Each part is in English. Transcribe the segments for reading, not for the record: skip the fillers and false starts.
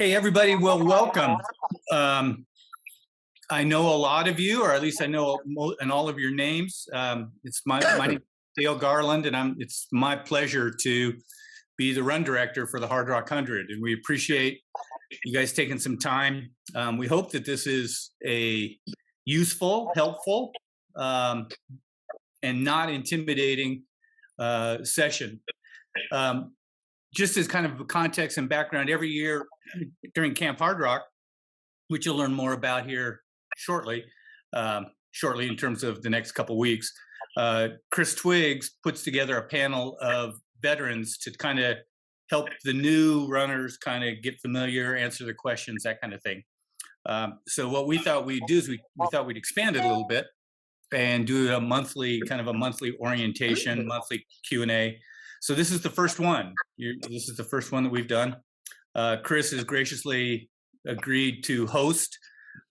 Hey, everybody. Well, welcome. I know a lot of you, or at least I know and all of your names. It's my name is Dale Garland, and it's my pleasure to be the run director for the Hardrock 100. And we appreciate you guys taking some time. We hope that this is a useful, helpful, and not intimidating session. Just as kind of a context and background, every year during Camp Hardrock, which you'll learn more about here shortly in terms of the next couple weeks, Chris Twiggs puts together a panel of veterans to kind of help the new runners kind of get familiar, answer the questions, that kind of thing. So what we thought we'd do is we thought we'd expand it a little bit and do a monthly orientation, monthly Q&A. So this is the first one. This is the first one that we've done. Chris has graciously agreed to host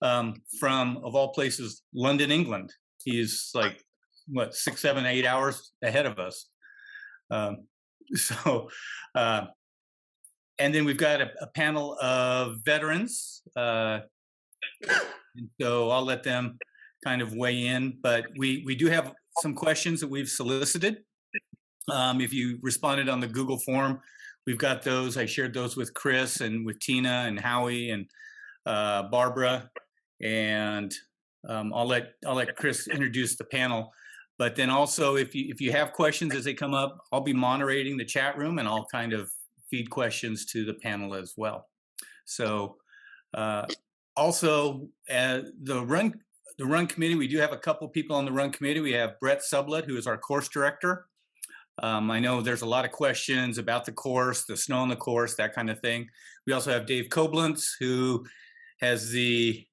from, of all places, London, England. He's like, 6, 7, 8 hours ahead of us. And then we've got a panel of veterans. And so I'll let them kind of weigh in, but we do have some questions that we've solicited. If you responded on the Google form, we've got those. I shared those with Chris and with Tina and Howie and Barbara, and I'll let Chris introduce the panel. But then also, if you have questions as they come up, I'll be moderating the chat room, and I'll kind of feed questions to the panel as well. So also the run committee, we do have a couple people on the run committee. We have Brett Sublett, who is our course director. I know there's a lot of questions about the course, the snow on the course, that kind of thing. We also have Dave Coblentz, who has I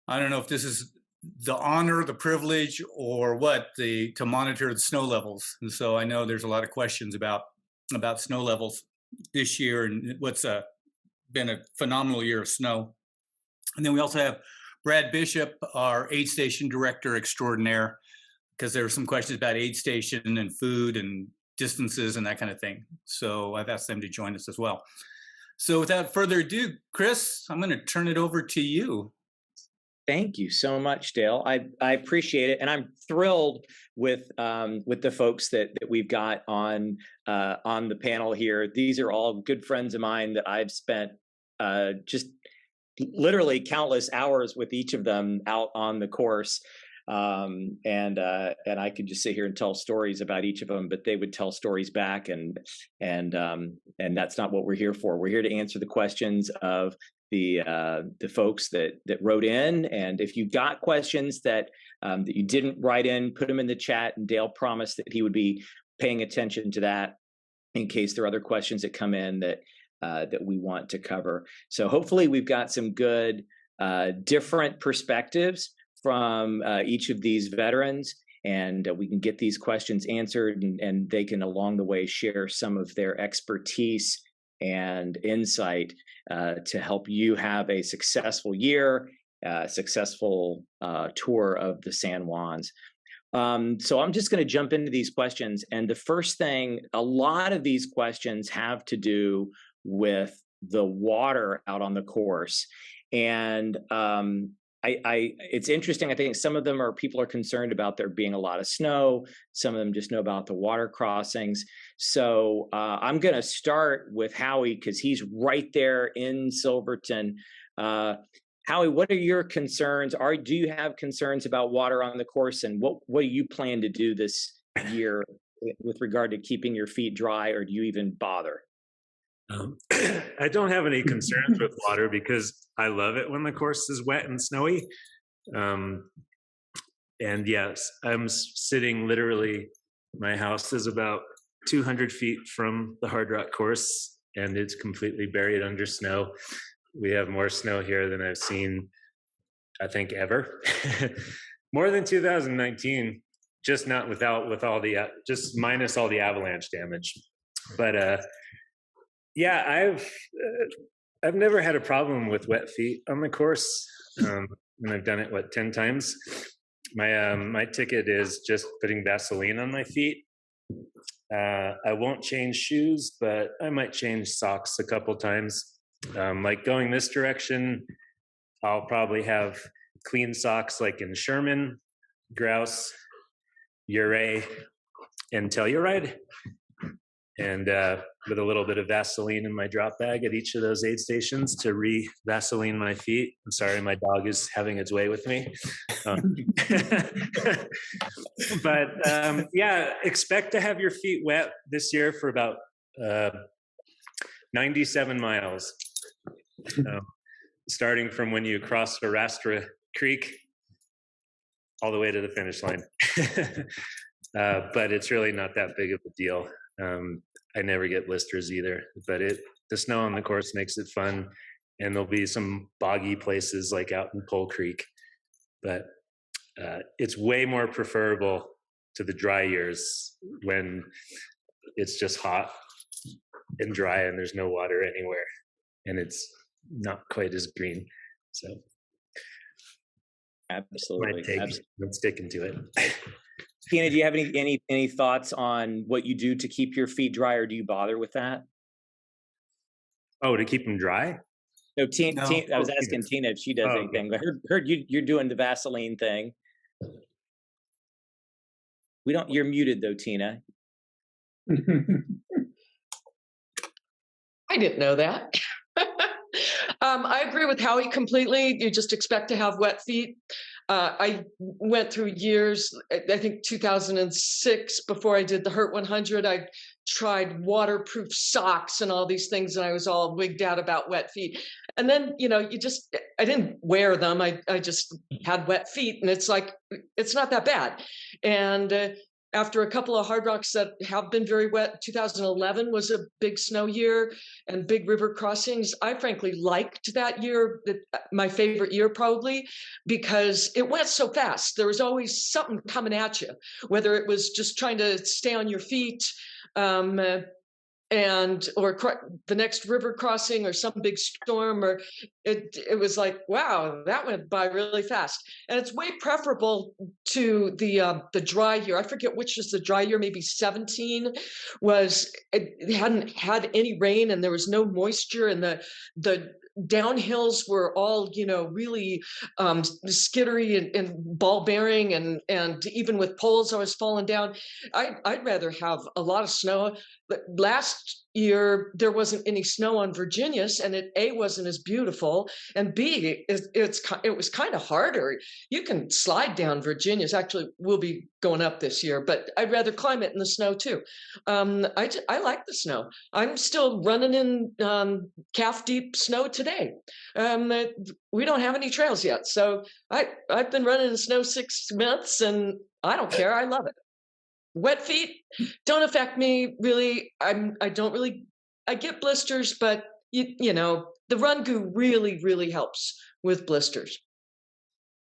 don't know if this is the honor, the privilege, or what, to monitor the snow levels. And so I know there's a lot of questions about snow levels this year and what's been a phenomenal year of snow. And then we also have Brad Bishop, our aid station director extraordinaire, because there were some questions about aid station and food and distances and that kind of thing. So I've asked them to join us as well. So without further ado, Chris, I'm going to turn it over to you. Thank you so much, Dale. I appreciate it, and I'm thrilled with the folks that we've got on the panel here. These are all good friends of mine that I've spent just literally countless hours with each of them out on the course. And I could just sit here and tell stories about each of them, but they would tell stories back, and that's not what we're here for. We're here to answer the questions of the folks that wrote in. And if you've got questions that you didn't write in, put them in the chat, and Dale promised that he would be paying attention to that in case there are other questions that come in that we want to cover. So hopefully we've got some good different perspectives from each of these veterans, and we can get these questions answered, and they can along the way share some of their expertise and insight to help you have a successful year, successful tour of the San Juans. So I'm just going to jump into these questions. And the first thing, a lot of these questions have to do with the water out on the course. And it's interesting. I think some of them people are concerned about there being a lot of snow. Some of them just know about the water crossings. So I'm going to start with Howie because he's right there in Silverton. Howie, what are your concerns? Do you have concerns about water on the course, and what do you plan to do this year with regard to keeping your feet dry, or do you even bother? I don't have any concerns with water because I love it when the course is wet and snowy. And yes, I'm sitting literally, my house is about 200 feet from the Hardrock course, and it's completely buried under snow. We have more snow here than I've seen, I think, ever. More than 2019, just not with all the, just minus all the avalanche damage. But yeah, I've never had a problem with wet feet on the course, and I've done it 10 times. My ticket is just putting Vaseline on my feet. I won't change shoes, but I might change socks a couple times. Like going this direction, I'll probably have clean socks like in Sherman, Grouse, Uray, and Telluride, and with a little bit of Vaseline in my drop bag at each of those aid stations to re-Vaseline my feet. I'm sorry, my dog is having its way with me. But yeah, expect to have your feet wet this year for about 97 miles. Starting from when you cross Arastra Creek all the way to the finish line. But it's really not that big of a deal. I never get blisters either, but the snow on the course makes it fun, and there'll be some boggy places like out in Pole Creek, but it's way more preferable to the dry years when it's just hot and dry and there's no water anywhere and it's not quite as green. So absolutely, I'm sticking to it. Tina, do you have any thoughts on what you do to keep your feet dry, or do you bother with that? Oh, to keep them dry? No, Tina, I was asking Tina if she does anything. Okay. I heard you're doing the Vaseline thing. You're muted though, Tina. I didn't know that. I agree with Howie completely. You just expect to have wet feet. I went through years, I think 2006, before I did the HR100, I tried waterproof socks and all these things, and I was all wigged out about wet feet. And then, I didn't wear them. I just had wet feet, and it's like, it's not that bad. And after a couple of Hardrocks that have been very wet, 2011 was a big snow year and big river crossings. I frankly liked that year, my favorite year probably, because it went so fast. There was always something coming at you, whether it was just trying to stay on your feet, or the next river crossing or some big storm, or it was like, wow, that went by really fast. And it's way preferable to the dry year. I forget which was the dry year, maybe 17 it hadn't had any rain and there was no moisture, and the downhills were all, really skittery and ball bearing, and even with poles I was falling down. I'd rather have a lot of snow. But last year there wasn't any snow on Virginia's, and it wasn't as beautiful, and B, it was kind of harder. You can slide down Virginia's. Actually, we'll be going up this year, but I'd rather climb it in the snow too. I like the snow. I'm still running in calf deep snow today. We don't have any trails yet, so I've been running in snow 6 months, and I don't care. I love it. Wet feet don't affect me really. I get blisters, but the Run Goo really, really helps with blisters.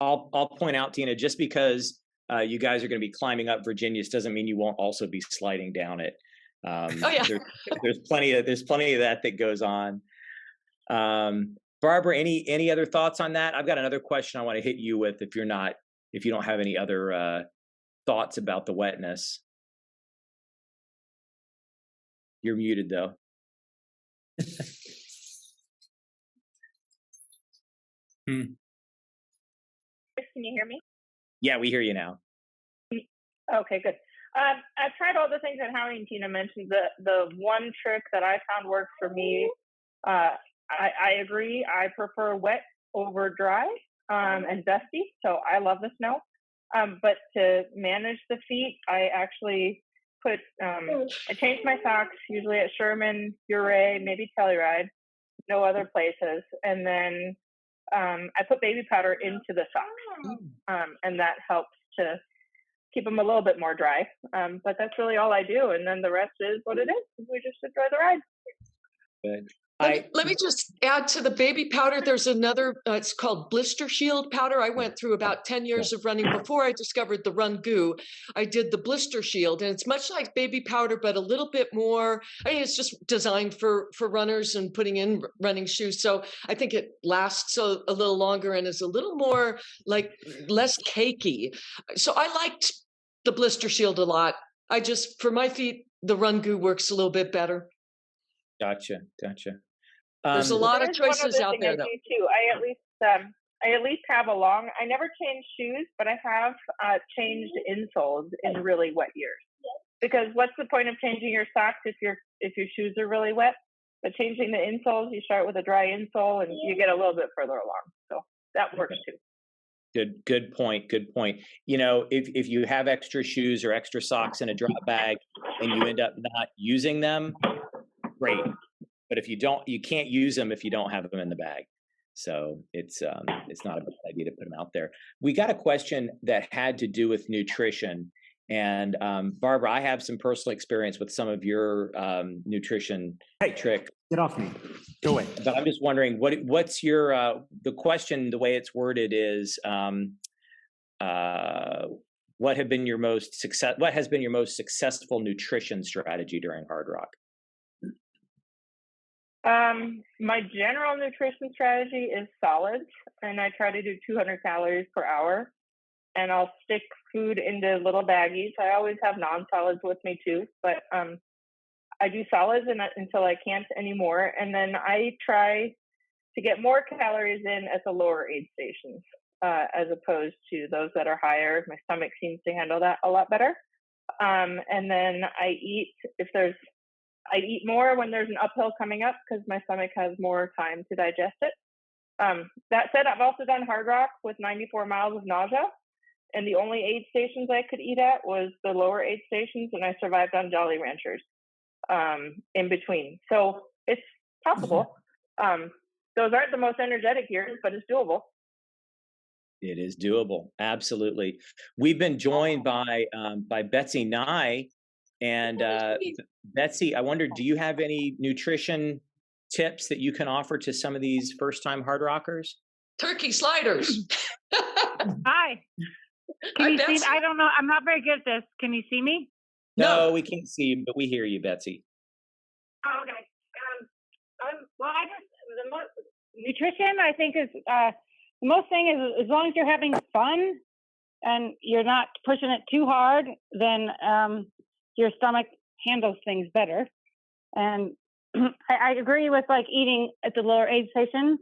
I'll point out, Tina, just because you guys are going to be climbing up Virginia's doesn't mean you won't also be sliding down it. Oh yeah, there's plenty of that goes on. Barbara, any other thoughts on that? I've got another question I want to hit you with if you don't have any other thoughts about the wetness. You're muted though. Can you hear me? Yeah, we hear you now. Okay, good. I've tried all the things that Howie and Tina mentioned. The one trick that I found works for me, I agree. I prefer wet over dry and dusty, so I love the snow. But to manage the feet, I actually I changed my socks, usually at Sherman, Uray, maybe Telluride, no other places. And then I put baby powder into the socks, and that helps to keep them a little bit more dry. But that's really all I do. And then the rest is what it is. We just enjoy the ride. Good. Let me just add to the baby powder. There's another, it's called Blister Shield powder. I went through about 10 years of running before I discovered the Run Goo. I did the Blister Shield, and it's much like baby powder, but a little bit more. I mean, it's just designed for runners and putting in running shoes. So I think it lasts a little longer and is a little more less cakey. So I liked the Blister Shield a lot. For my feet, the Run Goo works a little bit better. Gotcha. There's a lot of There's one choices other out thing there, I though. do too. I at least have I never change shoes, but I have changed insoles in really wet years. Because what's the point of changing your socks if your shoes are really wet? But changing the insoles, you start with a dry insole and you get a little bit further along. So that works too. Good point. Good point. You know, if you have extra shoes or extra socks in a drop bag and you end up not using them, great. But if you don't, you can't use them if you don't have them in the bag. So it's not a bad idea to put them out there. We got a question that had to do with nutrition. And Barbara, I have some personal experience with some of your nutrition tricks. Get off me. Go away. But I'm just wondering, what's your the question? The way it's worded is, what has been your most successful nutrition strategy during Hardrock? My general nutrition strategy is solids, and I try to do 200 calories per hour. And I'll stick food into little baggies. I always have non-solids with me too, but I do solids until I can't anymore. And then I try to get more calories in at the lower aid stations as opposed to those that are higher. My stomach seems to handle that a lot better. And then I eat more when there's an uphill coming up because my stomach has more time to digest it. That said, I've also done Hardrock with 94 miles of nausea. And the only aid stations I could eat at was the lower aid stations, and I survived on Jolly Ranchers in between. So it's possible. Those aren't the most energetic years, but it's doable. It is doable. Absolutely. We've been joined by Betsy Nye. And Betsy, I wonder, do you have any nutrition tips that you can offer to some of these first-time Hardrockers? Turkey sliders. Hi. Can you see me? I don't know. I'm not very good at this. Can you see me? No, we can't see you, but we hear you, Betsy. Oh, okay. The most nutrition, I think, is the most thing is as long as you're having fun and you're not pushing it too hard, then your stomach handles things better. And I agree with like eating at the lower aid stations.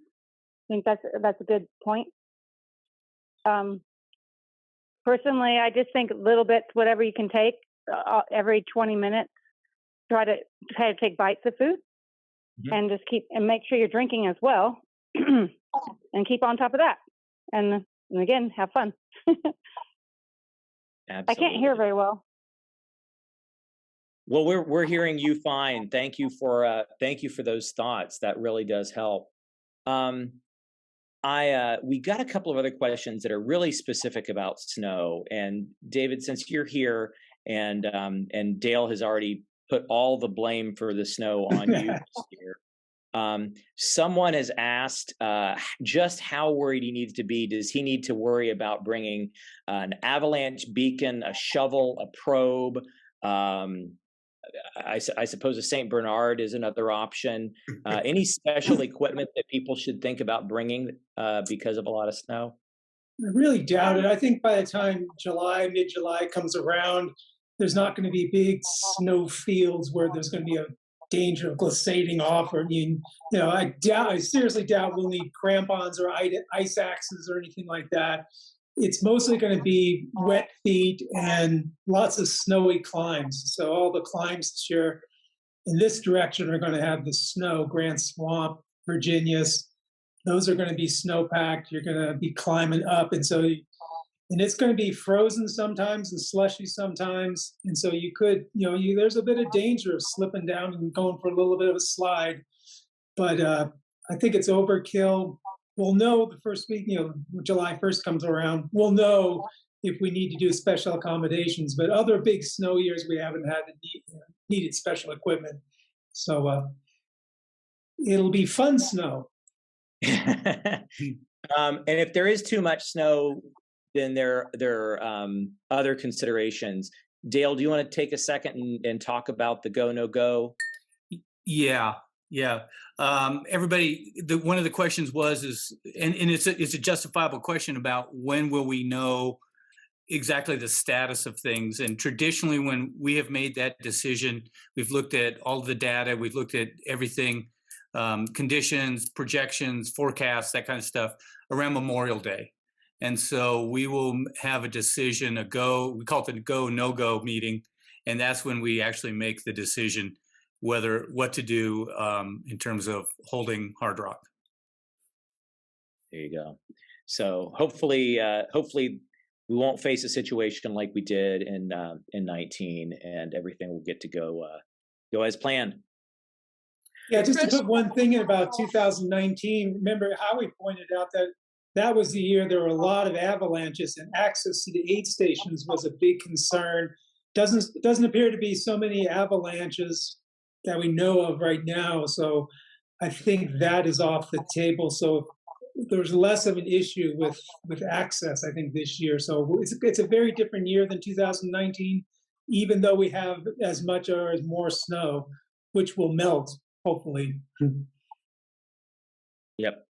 I think that's a good point. Personally, I just think little bits, whatever you can take every 20 minutes, try to take bites of food and just make sure you're drinking as well and keep on top of that. And again, have fun. Absolutely. I can't hear very well. Well, we're hearing you fine. Thank you for those thoughts. That really does help. We got a couple of other questions that are really specific about snow. And David, since you're here and Dale has already put all the blame for the snow on you this year, someone has asked just how worried he needs to be. Does he need to worry about bringing an avalanche beacon, a shovel, a probe? I suppose a St. Bernard is another option. Any special equipment that people should think about bringing because of a lot of snow? I really doubt it. I think by the time mid-July comes around, there's not going to be big snow fields where there's going to be a danger of glissading off. Or I seriously doubt we'll need crampons or ice axes or anything like that. It's mostly going to be wet feet and lots of snowy climbs. So all the climbs this year in this direction are going to have the snow, Grand Swamp, Virginia's. Those are going to be snow-packed. You're going to be climbing up. And it's going to be frozen sometimes and slushy sometimes. And so you could, there's a bit of danger of slipping down and going for a little bit of a slide. But I think it's overkill. We'll know the first week, July 1st comes around, we'll know if we need to do special accommodations. But other big snow years, we haven't had needed special equipment. So it'll be fun snow. And if there is too much snow, then there are other considerations. Dale, do you want to take a second and talk about the go, no go? Yeah. Everybody, one of the questions and it's a justifiable question about when will we know exactly the status of things. And traditionally, when we have made that decision, we've looked at all the data, we've looked at everything. conditions, projections, forecasts, that kind of stuff around Memorial Day. And so we will have a decision, we call it the go, no-go meeting. And that's when we actually make the decision what to do in terms of holding Hardrock. There you go. So hopefully we won't face a situation like we did in 19, and everything will get to go as planned. Yeah, just to put one thing in about 2019, remember Howie pointed out that was the year there were a lot of avalanches, and access to the aid stations was a big concern. Doesn't appear to be so many avalanches that we know of right now. So I think that is off the table. So there's less of an issue with access, I think, this year. So it's a very different year than 2019, even though we have as much or as more snow, which will melt, hopefully. Yep,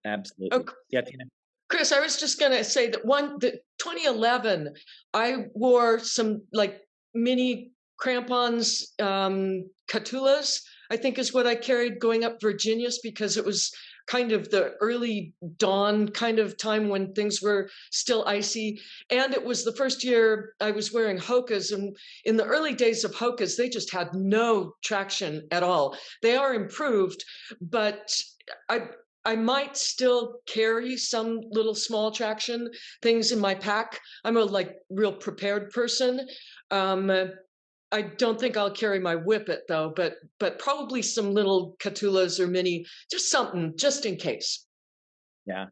absolutely. Okay. Yeah, Tina. Chris, I was just going to say that 2011, I wore some like mini crampons, Catulas, I think is what I carried going up Virginia's, because it was kind of the early dawn kind of time when things were still icy. And it was the first year I was wearing Hokas. And in the early days of Hokas, they just had no traction at all. They are improved, but I might still carry some little small traction things in my pack. I'm a real prepared person. I don't think I'll carry my whippet though, but probably some little Catulas or mini, just something, just in case. Yeah.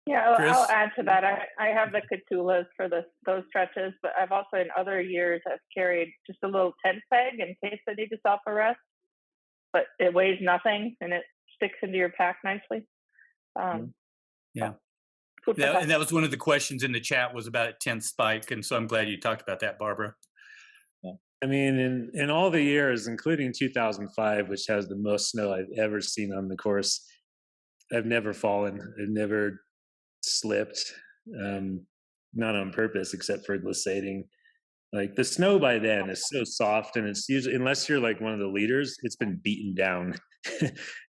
Yeah, Chris? I'll add to that. I have the Catulas for those stretches, but I've also in other years I've carried just a little tent peg in case I need to self-arrest. But it weighs nothing and it sticks into your pack nicely. Yeah. And that was one of the questions in the chat was about a tent spike. And so I'm glad you talked about that, Barbara. I mean, in all the years, including 2005, which has the most snow I've ever seen on the course, I've never fallen. I've never slipped, not on purpose, except for glissading. Like the snow by then is so soft, and it's usually, unless you're like one of the leaders, it's been beaten down.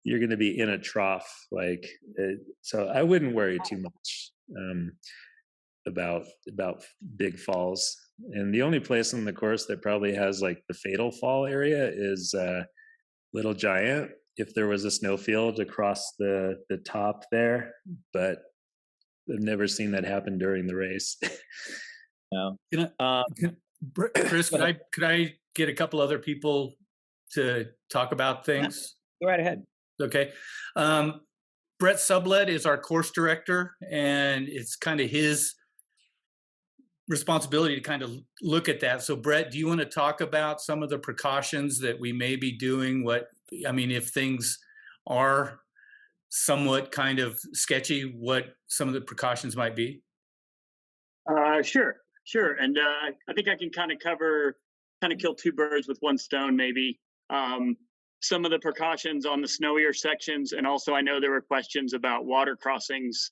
You're going to be in a trough, so I wouldn't worry too much about big falls. And the only place on the course that probably has like the fatal fall area is Little Giant, if there was a snowfield across the top there, but I've never seen that happen during the race. No. Chris, could I get a couple other people to talk about things? Go right ahead. Okay. Brett Sublett is our course director, and it's kind of his responsibility to kind of look at that. So Brett, do you want to talk about some of the precautions that we may be doing? If things are somewhat kind of sketchy, what some of the precautions might be? Sure. And I think I can kind of kill two birds with one stone, maybe. Some of the precautions on the snowier sections, and also I know there were questions about water crossings,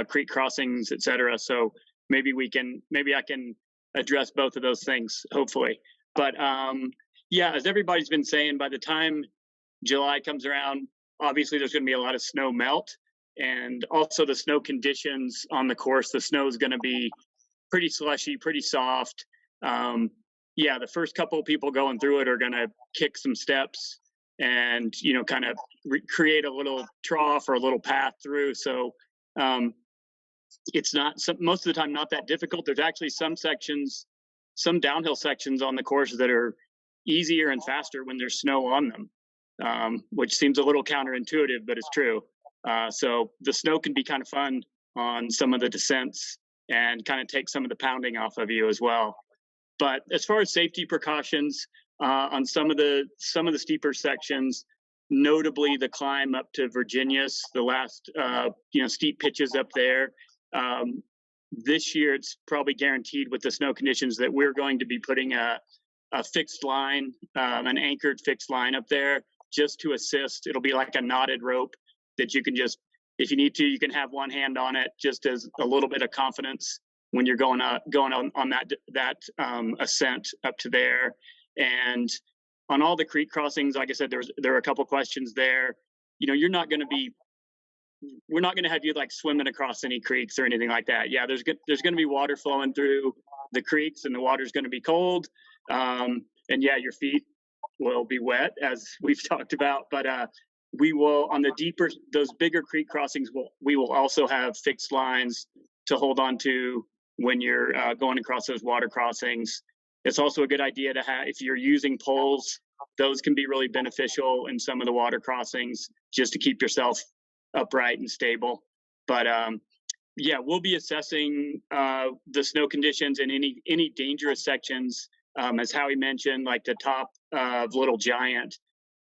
creek crossings, etc. So maybe I can address both of those things, hopefully. But as everybody's been saying, by the time July comes around, obviously there's going to be a lot of snow melt, and also the snow conditions on the course. The snow is going to be pretty slushy, pretty soft. The first couple of people going through it are going to kick some steps and, kind of create a little trough or a little path through. So it's not, most of the time, not that difficult. There's actually some downhill sections on the course that are easier and faster when there's snow on them, which seems a little counterintuitive, but it's true. So the snow can be kind of fun on some of the descents and kind of take some of the pounding off of you as well. But as far as safety precautions, on some of the steeper sections, notably the climb up to Virginia's, the last steep pitches up there. This year, it's probably guaranteed with the snow conditions that we're going to be putting a fixed line, an anchored fixed line up there just to assist. It'll be like a knotted rope that you can just, if you need to, you can have one hand on it just as a little bit of confidence when you're going on that ascent up to there. And on all the creek crossings, like I said, there were a couple questions there. you're not going to be, we're not going to have you like swimming across any creeks or anything like that. Yeah, there's going to be water flowing through the creeks, and the water's going to be cold. And yeah, your feet will be wet, as we've talked about. But we will, on the deeper, those bigger creek crossings, we will also have fixed lines to hold on to when you're going across those water crossings. It's also a good idea to have, if you're using poles, those can be really beneficial in some of the water crossings, just to keep yourself upright and stable. But yeah, we'll be assessing the snow conditions in any dangerous sections. As Howie mentioned, like the top of Little Giant,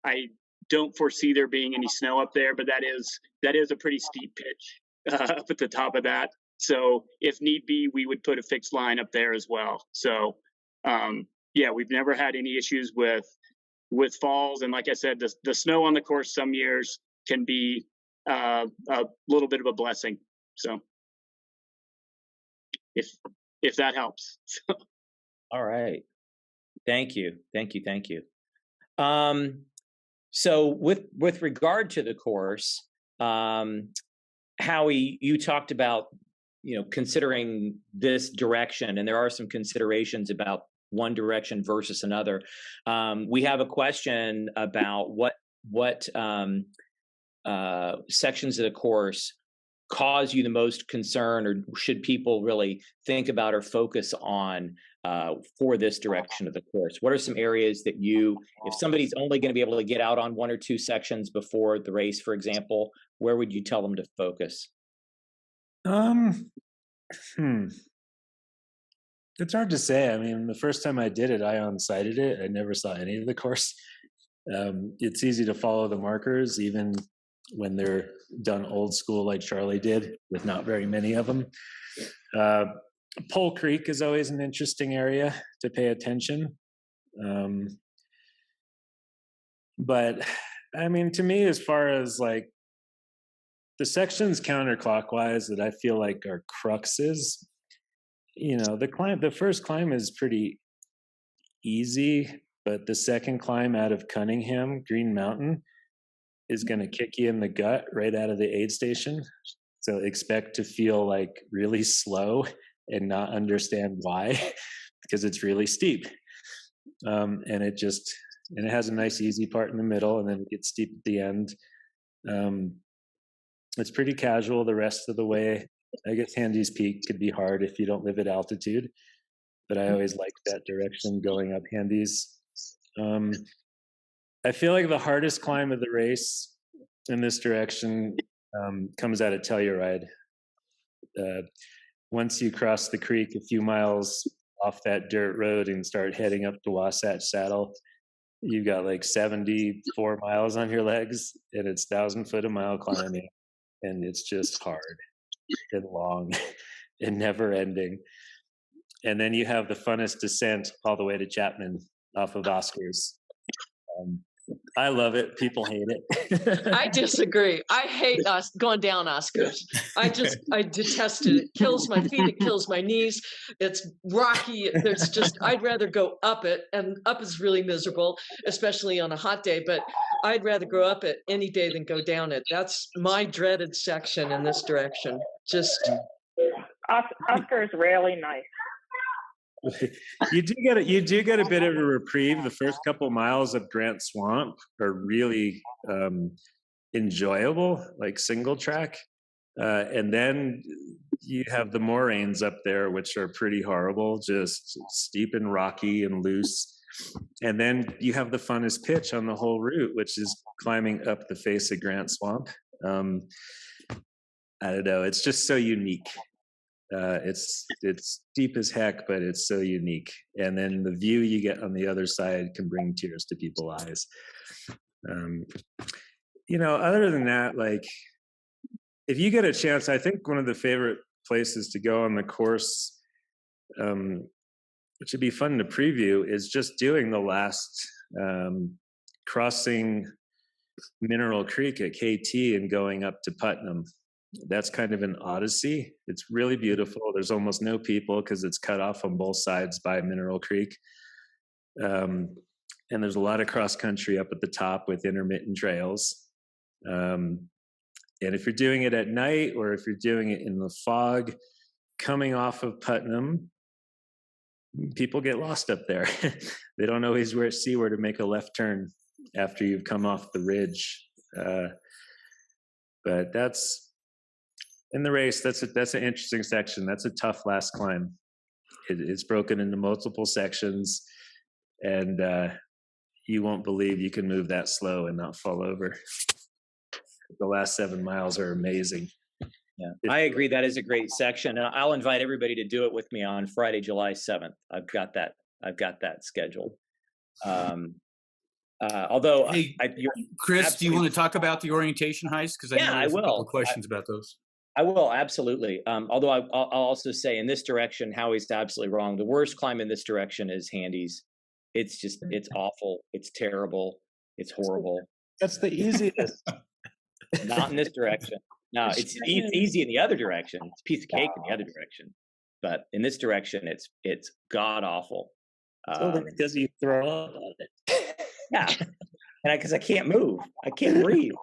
I don't foresee there being any snow up there, but that is a pretty steep pitch up at the top of that. So if need be, we would put a fixed line up there as well. So yeah, we've never had any issues with falls. And like I said, the snow on the course some years can be a little bit of a blessing. So if that helps. All right. Thank you. So with regard to the course, Howie, you talked about, considering this direction, and there are some considerations about one direction versus another. We have a question about what sections of the course cause you the most concern, or should people really think about or focus on for this direction of the course? What are some areas that if somebody's only going to be able to get out on one or two sections before the race, for example, where would you tell them to focus? It's hard to say. I mean, the first time I did it, I on-sighted it. I never saw any of the course. It's easy to follow the markers, even when they're done old school like Charlie did, with not very many of them. Pole Creek is always an interesting area to pay attention. But I mean, to me, as far as like the sections counterclockwise that I feel like are cruxes, the first climb is pretty easy, but the second climb out of Cunningham, Green Mountain, is going to kick you in the gut right out of the aid station. So expect to feel like really slow and not understand why, because it's really steep. And it has a nice easy part in the middle, and then it gets steep at the end. It's pretty casual the rest of the way. I guess Handy's Peak could be hard if you don't live at altitude, but I always like that direction going up Handy's. I feel like the hardest climb of the race in this direction comes out of Telluride. Once you cross the creek a few miles off that dirt road and start heading up to Wasatch Saddle, you've got like 74 miles on your legs, and it's 1,000 foot a mile climbing, and it's just hard and long and never ending. And then you have the funnest descent all the way to Chapman off of Oscars. I love it. People hate it. I disagree. I hate us going down Oscars. I detest it. It kills my feet. It kills my knees. It's rocky. I'd rather go up it, and up is really miserable, especially on a hot day, but I'd rather go up it any day than go down it. That's my dreaded section in this direction. Oscar is really nice. You do get a bit of a reprieve. The first couple miles of Grant Swamp are really enjoyable, like single track, and then you have the moraines up there, which are pretty horrible, just steep and rocky and loose. And then you have the funnest pitch on the whole route, which is climbing up the face of Grant Swamp. I don't know, it's just so unique. It's deep as heck, but it's so unique. And then the view you get on the other side can bring tears to people's eyes. Other than that, like, if you get a chance, I think one of the favorite places to go on the course, which would be fun to preview, is just doing the last crossing Mineral Creek at KT and going up to Putnam. That's kind of an odyssey. It's really beautiful. There's almost no people because it's cut off on both sides by Mineral Creek. And there's a lot of cross country up at the top with intermittent trails. And if you're doing it at night or if you're doing it in the fog, coming off of Putnam, people get lost up there. They don't always see where to make a left turn after you've come off the ridge. But that's in the race. That's an interesting section. That's a tough last climb. It's broken into multiple sections, and you won't believe you can move that slow and not fall over. The last 7 miles are amazing. Yeah, I agree. That is a great section, and I'll invite everybody to do it with me on Friday, July 7th. I've got that scheduled. Although, hey, Chris, do you want to talk about the orientation hikes? Because I know there's a couple of questions about those. I will, absolutely. Although I'll also say in this direction, Howie's absolutely wrong. The worst climb in this direction is Handy's. It's just, it's awful. It's terrible. It's horrible. That's the easiest. Not in this direction. No, it's easy in the other direction. It's a piece of cake in the other direction. But in this direction, it's god awful. Because you throw up on it. Yeah, and because I can't move, I can't breathe.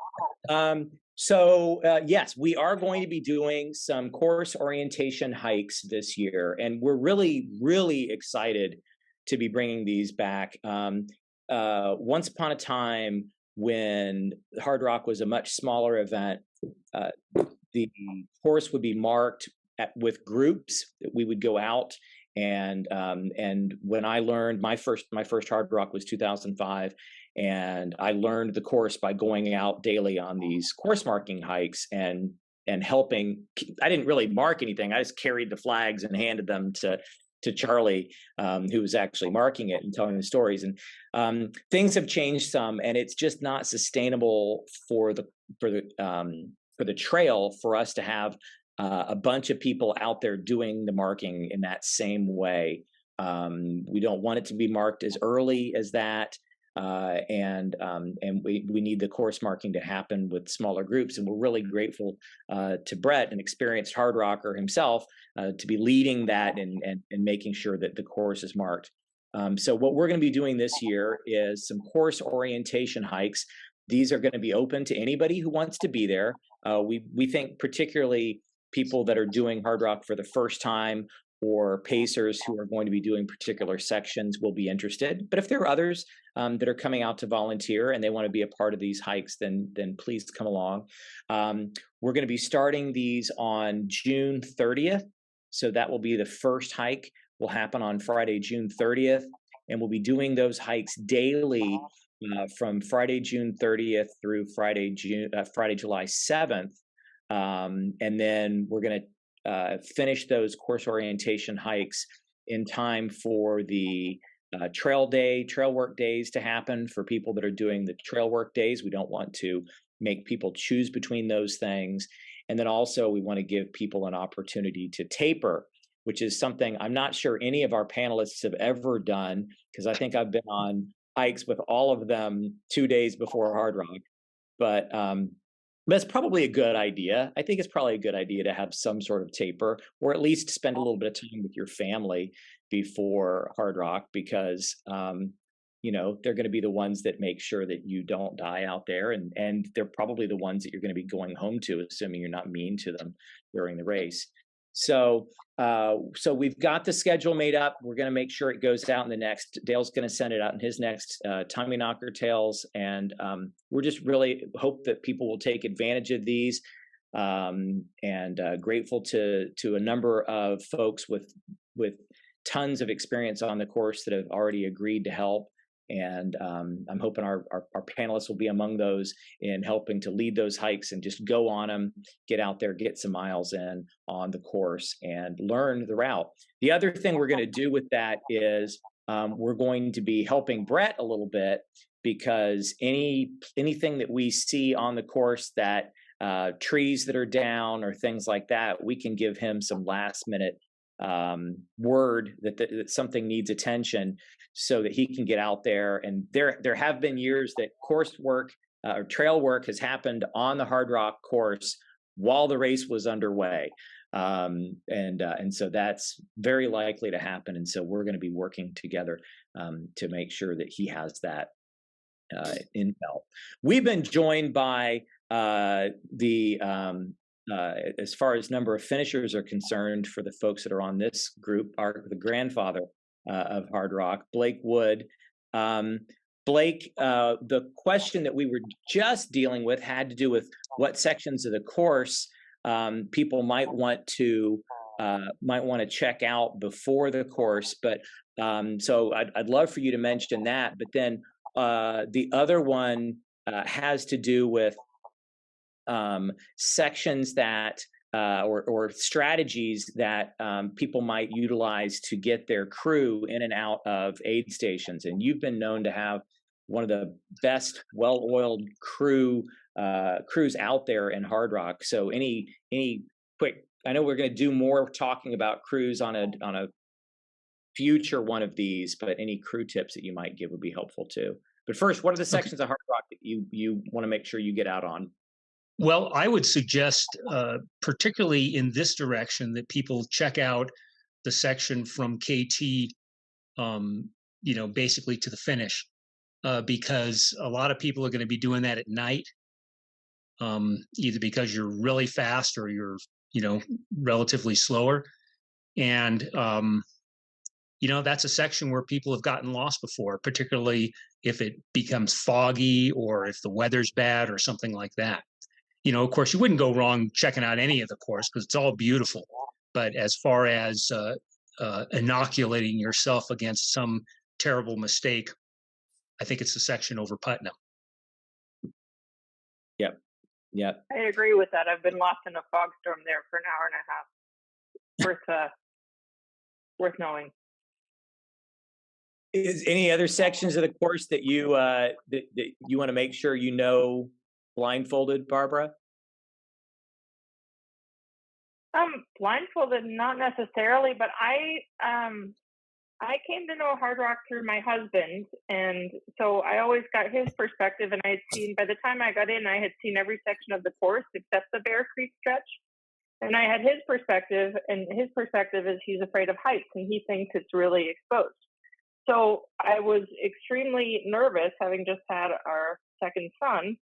So yes, we are going to be doing some course orientation hikes this year, and we're really, really excited to be bringing these back. Once upon a time, when Hardrock was a much smaller event, the course would be marked with groups that we would go out. And when I learned my first Hardrock was 2005, and I learned the course by going out daily on these course marking hikes and helping. I didn't really mark anything. I just carried the flags and handed them to Charlie, who was actually marking it and telling the stories. And things have changed some, and it's just not sustainable for the trail for us to have a bunch of people out there doing the marking in that same way. We don't want it to be marked as early as that. And we need the course marking to happen with smaller groups. And we're really grateful to Brett, an experienced hard rocker himself, to be leading that and making sure that the course is marked. So what we're going to be doing this year is some course orientation hikes. These are going to be open to anybody who wants to be there. We think particularly people that are doing Hardrock for the first time, or pacers who are going to be doing particular sections will be interested. But if there are others that are coming out to volunteer and they want to be a part of these hikes, then please come along. We're going to be starting these on June 30th. So that will be the first hike will happen on Friday, June 30th. And we'll be doing those hikes daily from Friday, June 30th through Friday, July 7th. And then we're going to finish those course orientation hikes in time for the trail work days to happen for people that are doing the trail work days. We don't want to make people choose between those things. And then also we want to give people an opportunity to taper, which is something I'm not sure any of our panelists have ever done, because I think I've been on hikes with all of them 2 days before Hardrock. But that's probably a good idea. I think it's probably a good idea to have some sort of taper, or at least spend a little bit of time with your family before Hardrock, because they're going to be the ones that make sure that you don't die out there, and they're probably the ones that you're going to be going home to, assuming you're not mean to them during the race. So we've got the schedule made up. We're going to make sure it goes out in the next. Dale's going to send it out in his next Tommy Knocker Tales, and we're just really hope that people will take advantage of these. And grateful to a number of folks with tons of experience on the course that have already agreed to help. And I'm hoping our panelists will be among those in helping to lead those hikes and just go on them, get out there, get some miles in on the course and learn the route. The other thing we're going to do with that is we're going to be helping Brett a little bit, because anything that we see on the course that trees that are down or things like that, we can give him some last minute word that something needs attention, so that he can get out there. And there have been years that course work or trail work has happened on the Hardrock course while the race was underway, and so that's very likely to happen. And so we're going to be working together to make sure that he has that intel. We've been joined by as far as number of finishers are concerned, for the folks that are on this group, are the grandfather of Hardrock, Blake Wood. Blake, the question that we were just dealing with had to do with what sections of the course people might want to check out before the course. But so I'd love for you to mention that. But then the other one has to do with sections that or strategies that people might utilize to get their crew in and out of aid stations. And you've been known to have one of the best, well-oiled crews out there in Hardrock. So any quick, I know we're going to do more talking about crews on a future one of these, but any crew tips that you might give would be helpful too. But first, what are the sections of Hardrock that you want to make sure you get out on? Well, I would suggest, particularly in this direction, that people check out the section from KT, basically to the finish, because a lot of people are going to be doing that at night, either because you're really fast or you're, relatively slower. And, that's a section where people have gotten lost before, particularly if it becomes foggy or if the weather's bad or something like that. Of course, you wouldn't go wrong checking out any of the course because it's all beautiful. But as far as inoculating yourself against some terrible mistake, I think it's the section over Putnam. Yep. I agree with that. I've been lost in a fog storm there for an hour and a half. Worth knowing. Is any other sections of the course that you that you want to make sure you know blindfolded, Barbara? Blindfolded, not necessarily, but I came to know Hardrock through my husband, and so I always got his perspective. And I had seen, by the time I got in, I had seen every section of the course except the Bear Creek stretch. And I had his perspective, and his perspective is he's afraid of heights, and he thinks it's really exposed. So I was extremely nervous, having just had our second son,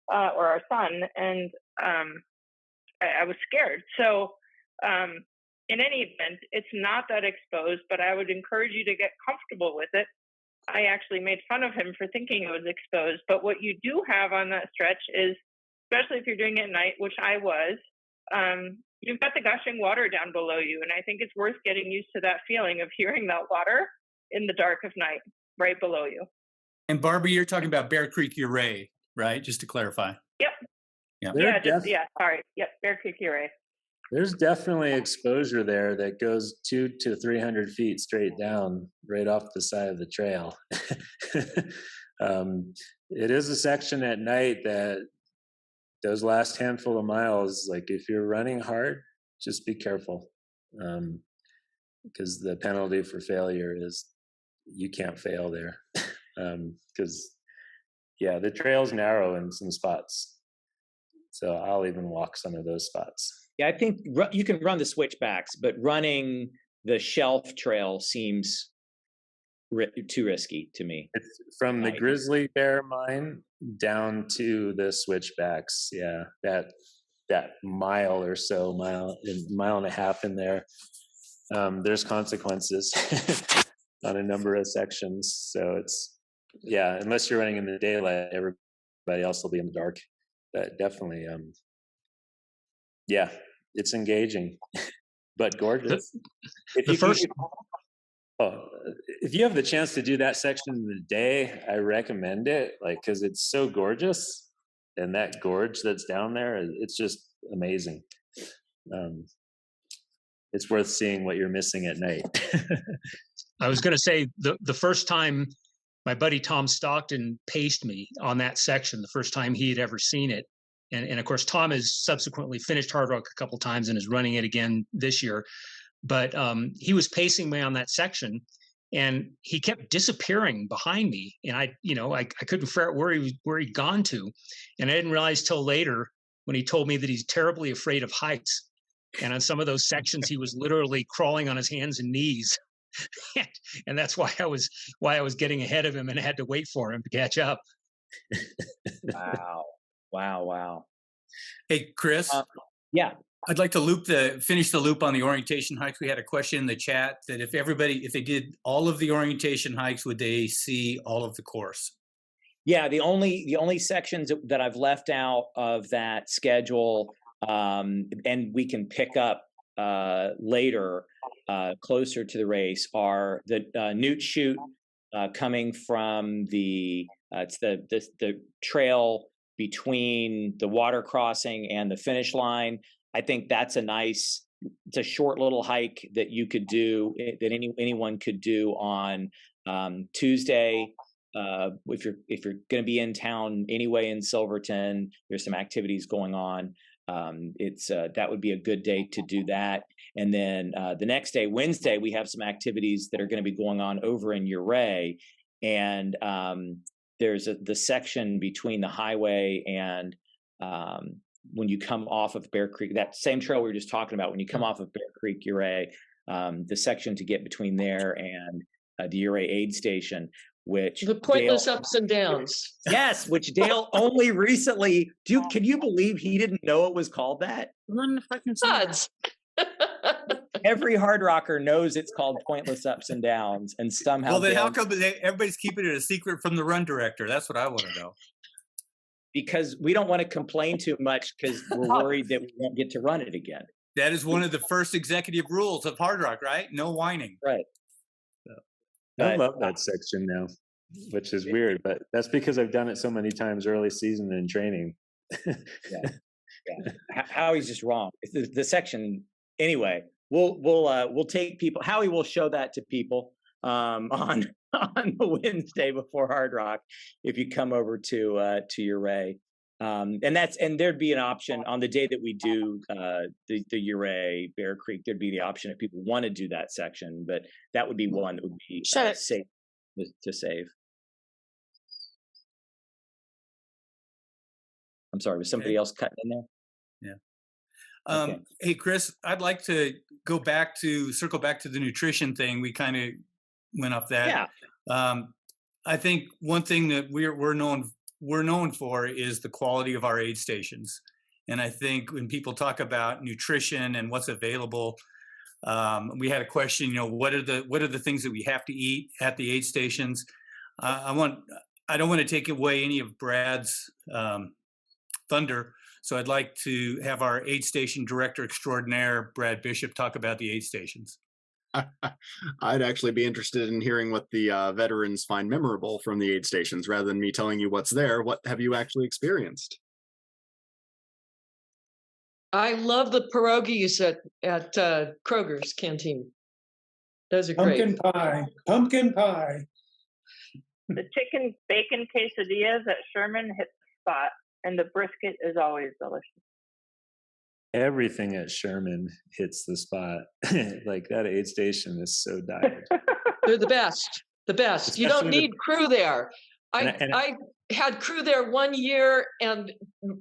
or our son, and I was scared. So in any event, it's not that exposed, but I would encourage you to get comfortable with it. I actually made fun of him for thinking it was exposed, but what you do have on that stretch is, especially if you're doing it at night, which I was, you've got the gushing water down below you, and I think it's worth getting used to that feeling of hearing that water in the dark of night right below you. And Barbara, you're talking about Bear Creek Uray, right? Just to clarify. Yep. Yeah. Sorry. Yep. Bear Creek Uray. There's definitely exposure there that goes 200 to 300 feet straight down, right off the side of the trail. It is a section at night that those last handful of miles, like if you're running hard, just be careful, because the penalty for failure is you can't fail there. Because the trail's narrow in some spots. So I'll even walk some of those spots. Yeah, I think you can run the switchbacks, but running the shelf trail seems too risky to me. It's from the Grizzly Bear mine down to the switchbacks. Yeah, that mile or so, mile and a half in there. There's consequences on a number of sections. So it's, unless you're running in the daylight, everybody else will be in the dark. But definitely, it's engaging, but gorgeous. If you have the chance to do that section in the day, I recommend it, because it's so gorgeous, and that gorge that's down there, it's just amazing. It's worth seeing what you're missing at night. I was going to say the first time my buddy Tom Stockton paced me on that section, the first time he had ever seen it. And of course, Tom has subsequently finished Hardrock a couple times and is running it again this year. But he was pacing me on that section, and he kept disappearing behind me. And I couldn't figure out where he'd gone to. And I didn't realize till later when he told me that he's terribly afraid of heights. And on some of those sections, he was literally crawling on his hands and knees. And that's why I was getting ahead of him and had to wait for him to catch up. Wow. Hey, Chris. Yeah. I'd like to finish the loop on the orientation hikes. We had a question in the chat that if they did all of the orientation hikes, would they see all of the course? Yeah, the only sections that I've left out of that schedule, and we can pick up later, closer to the race, are the Newt Chute coming from it's the trail between the water crossing and the finish line. I think that's it's a short little hike that you could do, that anyone could do on Tuesday. If you're going to be in town anyway in Silverton, there's some activities going on. That would be a good day to do that. And then the next day, Wednesday, we have some activities that are going to be going on over in Uray. And there's the section between the highway and when you come off of Bear Creek, that same trail we were just talking about, when you come off of Bear Creek, Uray, the section to get between there and the Uray aid station, which the pointless ups and downs. Yes, which Dale only recently. Can you believe he didn't know it was called that? Suds. Every hard rocker knows it's called pointless ups and downs, and somehow. Well, then how come everybody's keeping it a secret from the run director? That's what I want to know. Because we don't want to complain too much because we're worried that we won't get to run it again. That is one of the first executive rules of Hardrock, right? No whining. Right. I love that section now, which is weird, but that's because I've done it so many times early season in training. Yeah. Howie's just wrong. It's the section anyway. We'll take people. Howie will show that to people on the Wednesday before Hardrock if you come over to Uray. And there'd be an option on the day that we do the Uray Bear Creek. There'd be the option if people want to do that section, but that would be one that would be safe to save. I'm sorry, was somebody else cutting in there? Yeah. Okay. Hey, Chris, I'd like to circle back to the nutrition thing. We kind of went off that. Yeah. I think one thing that we're known for is the quality of our aid stations. And I think when people talk about nutrition and what's available, we had a question, what are the things that we have to eat at the aid stations? I don't want to take away any of Brad's thunder. So I'd like to have our aid station director extraordinaire, Brad Bishop, talk about the aid stations. I'd actually be interested in hearing what the veterans find memorable from the aid stations, rather than me telling you what's there. What have you actually experienced? I love the pierogies at Kroger's canteen. Those are great. Pumpkin pie. The chicken bacon quesadillas at Sherman hit the spot, and the brisket is always delicious. Everything at Sherman hits the spot. Like that aid station is so dire. They're the best. The best. You don't need crew there. I had crew there 1 year and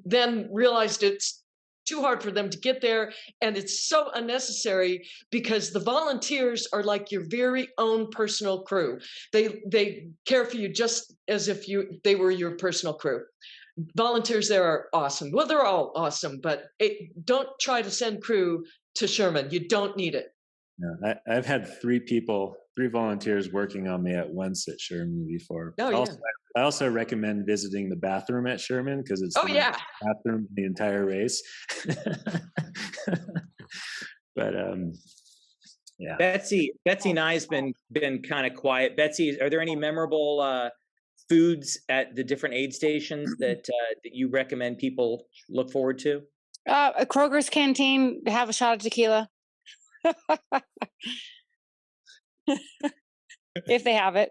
then realized it's too hard for them to get there, and it's so unnecessary because the volunteers are like your very own personal crew. They care for you just as if they were your personal crew. Volunteers there are awesome. Well, they're all awesome, but don't try to send crew to Sherman. You don't need it. No, I've had three volunteers working on me at once at Sherman before. Oh, I also recommend visiting the bathroom at Sherman because it's the bathroom the entire race. But yeah. Betsy Nye's been kind of quiet. Betsy, are there any memorable foods at the different aid stations that you recommend people look forward to? A Kroger's canteen, have a shot of tequila. If they have it.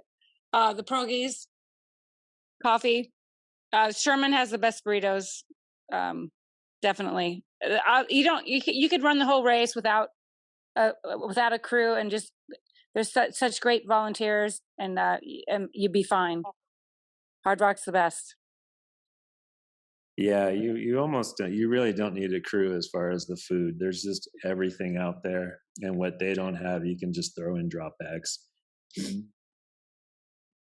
The pierogies, coffee. Sherman has the best burritos. Definitely. You could run the whole race without a crew, and just there's such great volunteers, and you'd be fine. Hardrock's the best. Yeah, you really don't need a crew as far as the food. There's just everything out there, and what they don't have, you can just throw in drop bags. Mm-hmm.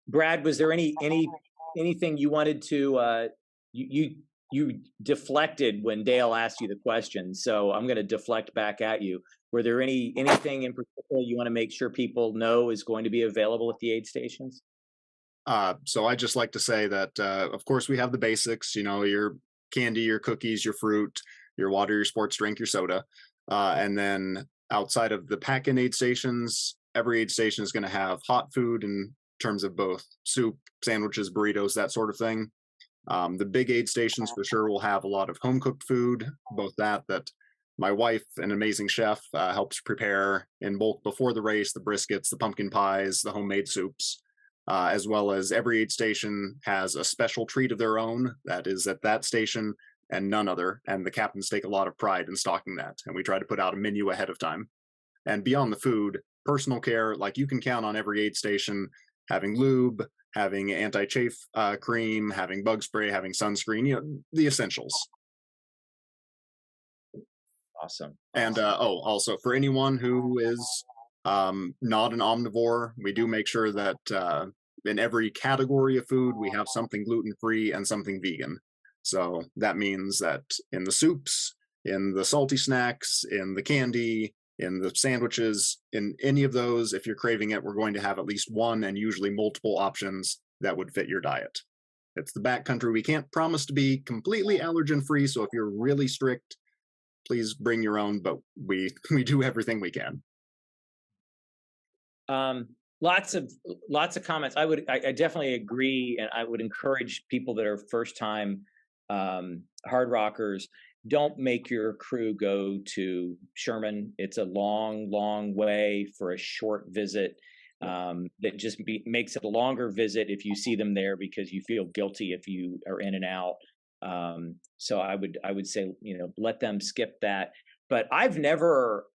Brad, was there anything you wanted to you deflected when Dale asked you the question, so I'm going to deflect back at you. Were there anything in particular you want to make sure people know is going to be available at the aid stations? So I just like to say that, of course, we have the basics, your candy, your cookies, your fruit, your water, your sports drink, your soda. And then outside of the pack-in aid stations, every aid station is going to have hot food in terms of both soup, sandwiches, burritos, that sort of thing. The big aid stations for sure will have a lot of home-cooked food, both that my wife, an amazing chef, helps prepare in bulk before the race, the briskets, the pumpkin pies, the homemade soups. As well as every aid station has a special treat of their own that is at that station and none other. And the captains take a lot of pride in stocking that. And we try to put out a menu ahead of time. And beyond the food, personal care, like you can count on every aid station having lube, having anti-chafe cream, having bug spray, having sunscreen, the essentials. Awesome. And also for anyone who is not an omnivore, we do make sure that in every category of food, we have something gluten-free and something vegan. So that means that in the soups, in the salty snacks, in the candy, in the sandwiches, in any of those, if you're craving it, we're going to have at least one and usually multiple options that would fit your diet. It's the backcountry. We can't promise to be completely allergen-free, so if you're really strict, please bring your own, but we do everything we can. Lots of comments. I definitely agree, and I would encourage people that are first time hard rockers, don't make your crew go to Sherman. It's a long way for a short visit. That just makes it a longer visit if you see them there because you feel guilty if you are in and out. So I would say, let them skip that. But I've never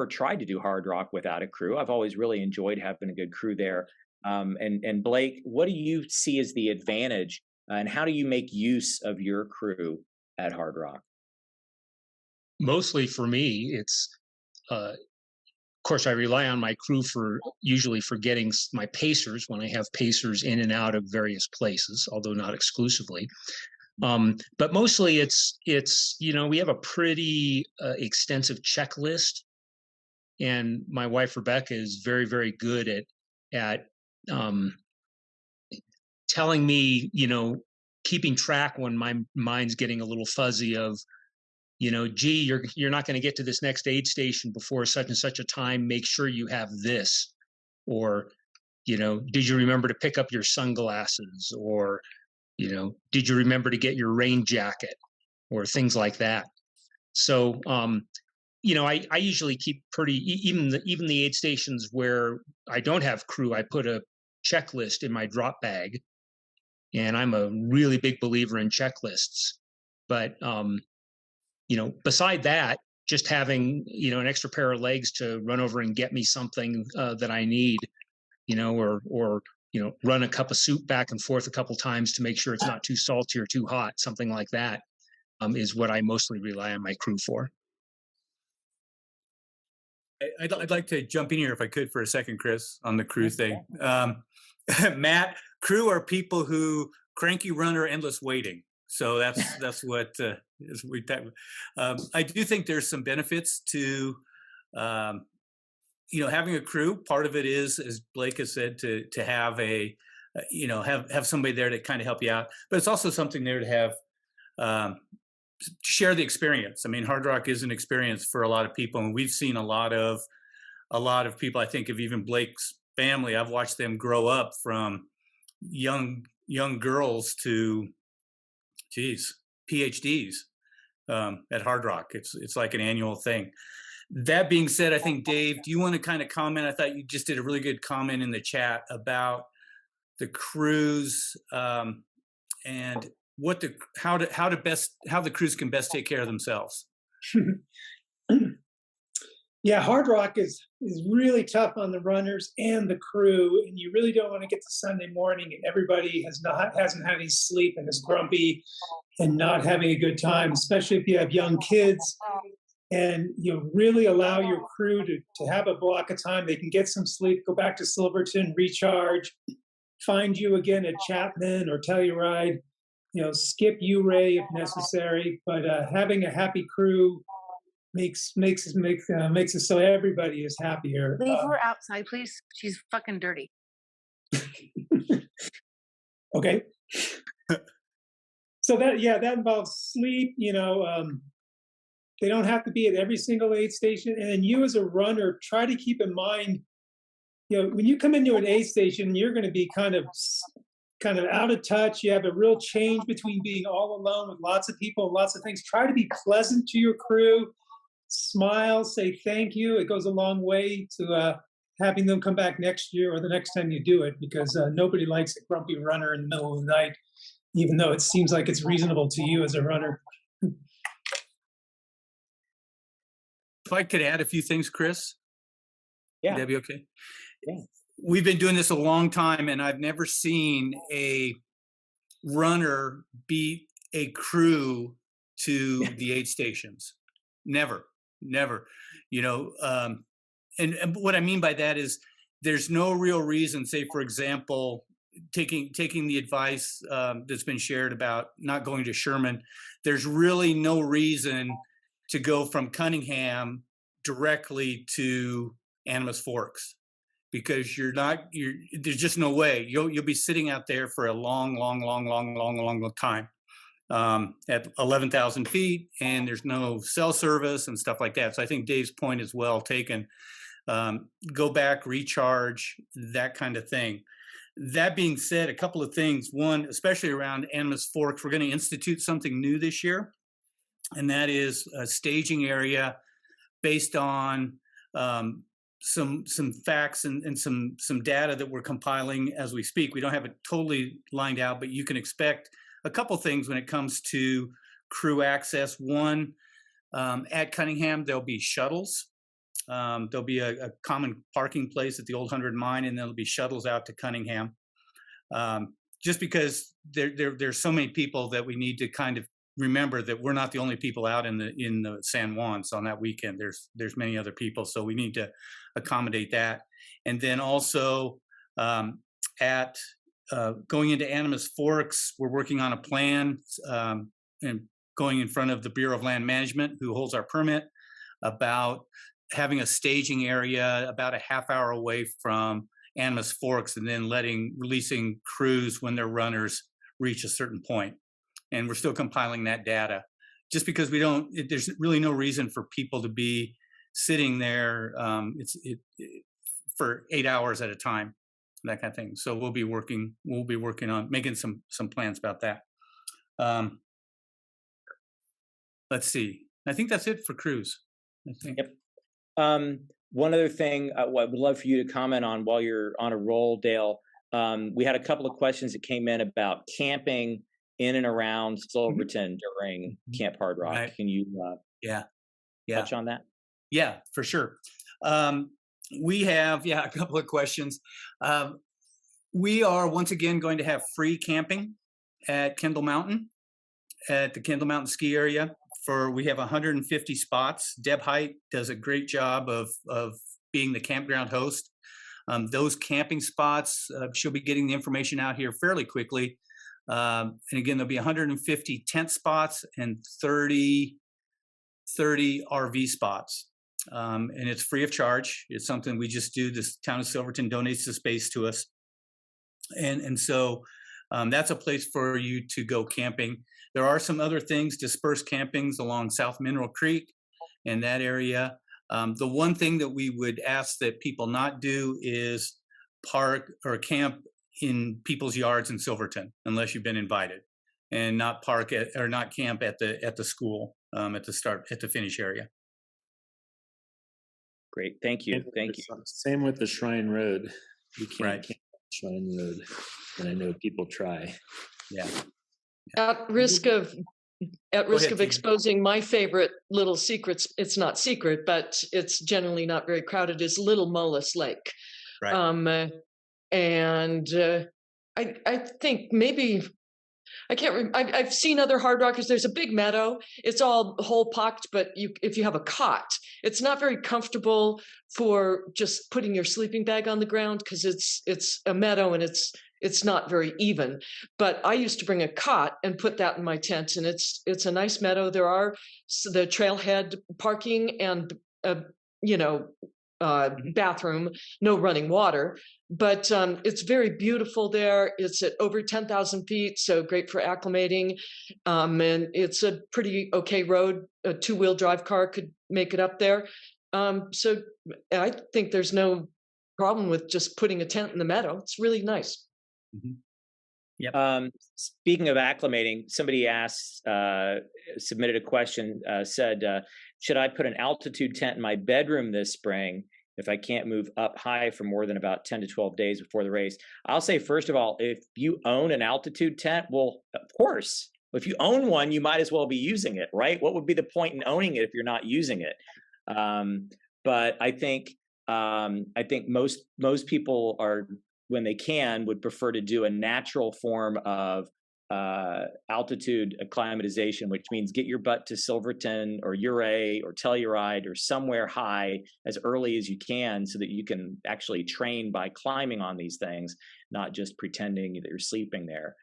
tried to do Hardrock without a crew. I've always really enjoyed having a good crew there. And Blake, what do you see as the advantage, and how do you make use of your crew at Hardrock? Mostly for me, it's of course I rely on my crew usually for getting my pacers when I have pacers in and out of various places, although not exclusively. But mostly it's we have a pretty extensive checklist, and my wife Rebecca is very, very good at telling me, keeping track when my mind's getting a little fuzzy of, gee, you're not going to get to this next aid station before such and such a time. Make sure you have this, or did you remember to pick up your sunglasses, or did you remember to get your rain jacket, or things like that? So, I usually keep even the aid stations where I don't have crew, I put a checklist in my drop bag, and I'm a really big believer in checklists. But, beside that, just having, an extra pair of legs to run over and get me something that I need, or run a cup of soup back and forth a couple times to make sure it's not too salty or too hot, something like that, is what I mostly rely on my crew for. I'd like to jump in here if I could for a second, Chris, on the crew thing. Matt, crew are people who cranky run or endless waiting. So that's what we talk about. I do think there's some benefits to having a crew. Part of it is, as Blake has said, to have have somebody there to kind of help you out. But it's also something there to have share the experience. I mean, Hardrock is an experience for a lot of people, and we've seen a lot of people. I think of even Blake's family. I've watched them grow up from young girls to, PhDs at Hardrock. It's like an annual thing. That being said, I think, Dave, do you want to kind of comment? I thought you just did a really good comment in the chat about the crews and how the crews can best take care of themselves. Yeah, Hardrock is really tough on the runners and the crew, and you really don't want to get to Sunday morning and everybody hasn't had any sleep and is grumpy and not having a good time, especially if you have young kids. And you really allow your crew to have a block of time. They can get some sleep, go back to Silverton, recharge, find you again at Chapman or Telluride. skip URA if necessary, but having a happy crew makes it so everybody is happier. Leave her outside, please. She's fucking dirty. Okay. So that involves sleep. They don't have to be at every single aid station. And you as a runner, try to keep in mind, when you come into an aid station, you're going to be kind of out of touch. You have a real change between being all alone with lots of people and lots of things. Try to be pleasant to your crew. Smile, say thank you. It goes a long way to having them come back next year or the next time you do it, because nobody likes a grumpy runner in the middle of the night, even though it seems like it's reasonable to you as a runner. If I could add a few things, Chris? Yeah. Would that be okay? Yeah. We've been doing this a long time, and I've never seen a runner beat a crew to the aid stations. Never. And what I mean by that is there's no real reason, say, for example, taking the advice that's been shared about not going to Sherman, there's really no reason to go from Cunningham directly to Animas Forks, because there's just no way. You'll be sitting out there for a long time at 11,000 feet, and there's no cell service and stuff like that. So I think Dave's point is well taken. Go back, recharge, that kind of thing. That being said, a couple of things. One, especially around Animas Forks, we're going to institute something new this year, and that is a staging area based on some facts and some data that we're compiling as we speak. We don't have it totally lined out, but you can expect a couple things when it comes to crew access. One, at Cunningham, there'll be shuttles. There'll be a common parking place at the old 100 mine, and there'll be shuttles out to Cunningham. Just because there's so many people that we need to kind of remember that we're not the only people out in the San Juans on that weekend. There's many other people, so we need to accommodate that. And then also at going into Animas Forks, we're working on a plan and going in front of the Bureau of Land Management, who holds our permit, about having a staging area about a half hour away from Animas Forks, and then releasing crews when their runners reach a certain point. And we're still compiling that data, just because there's really no reason for people to be sitting there for 8 hours at a time, that kind of thing. So we'll be working on making some plans about that. Let's see. I think that's it for crews. I think. Yep. One other thing I would love for you to comment on while you're on a roll, Dale. We had a couple of questions that came in about camping in and around Silverton during Camp Hardrock. Right. Can you touch on that? Yeah, for sure. We have a couple of questions. We are once again going to have free camping at Kendall Mountain, at the Kendall Mountain ski area. We have 150 spots. Deb Height does a great job of being the campground host. Those camping spots, she'll be getting the information out here fairly quickly. And again, there'll be 150 tent spots and 30 RV spots. And it's free of charge. It's something we just do. This town of Silverton donates the space to us. And so that's a place for you to go camping. There are some other things, dispersed campings along South Mineral Creek in that area. The one thing that we would ask that people not do is park or camp in people's yards in Silverton, unless you've been invited, and not not camp at the school at the finish area. Great, thank you. Thank you. Same with the Shrine Road. You can't camp on Shrine Road, and I know people try. Yeah. At risk of exposing my favorite little secrets, it's not secret, but it's generally not very crowded, is Little Mullis Lake. Right. I think maybe I can't. I've seen other Hard Rockers. There's a big meadow. It's all hole pocked, but if you have a cot, it's not very comfortable for just putting your sleeping bag on the ground because it's a meadow and it's not very even. But I used to bring a cot and put that in my tent, and it's a nice meadow. There are the trailhead parking and bathroom, no running water, but it's very beautiful there. It's at over 10,000 feet, so great for acclimating. And it's a pretty okay road. A two-wheel drive car could make it up there. So I think there's no problem with just putting a tent in the meadow. It's really nice. Mm-hmm. Yep. Speaking of acclimating, somebody asked, submitted a question, said, should I put an altitude tent in my bedroom this spring if I can't move up high for more than about 10 to 12 days before the race? I'll say, first of all, if you own an altitude tent, well, of course, if you own one, you might as well be using it, right? What would be the point in owning it if you're not using it? But I think most people are, when they can, would prefer to do a natural form of altitude acclimatization, which means get your butt to Silverton or Ouray or Telluride or somewhere high as early as you can so that you can actually train by climbing on these things, not just pretending that you're sleeping there.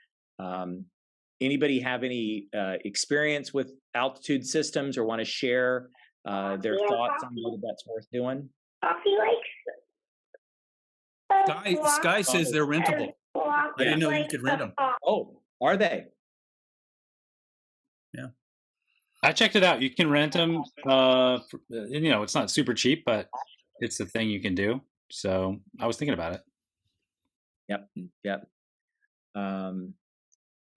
Anybody have any experience with altitude systems or want to share their thoughts on whether that's worth doing? Sky says they're rentable. I didn't know you could rent them. Oh, are they? Yeah. I checked it out. You can rent them. It's not super cheap, but it's a thing you can do. So I was thinking about it. Yep.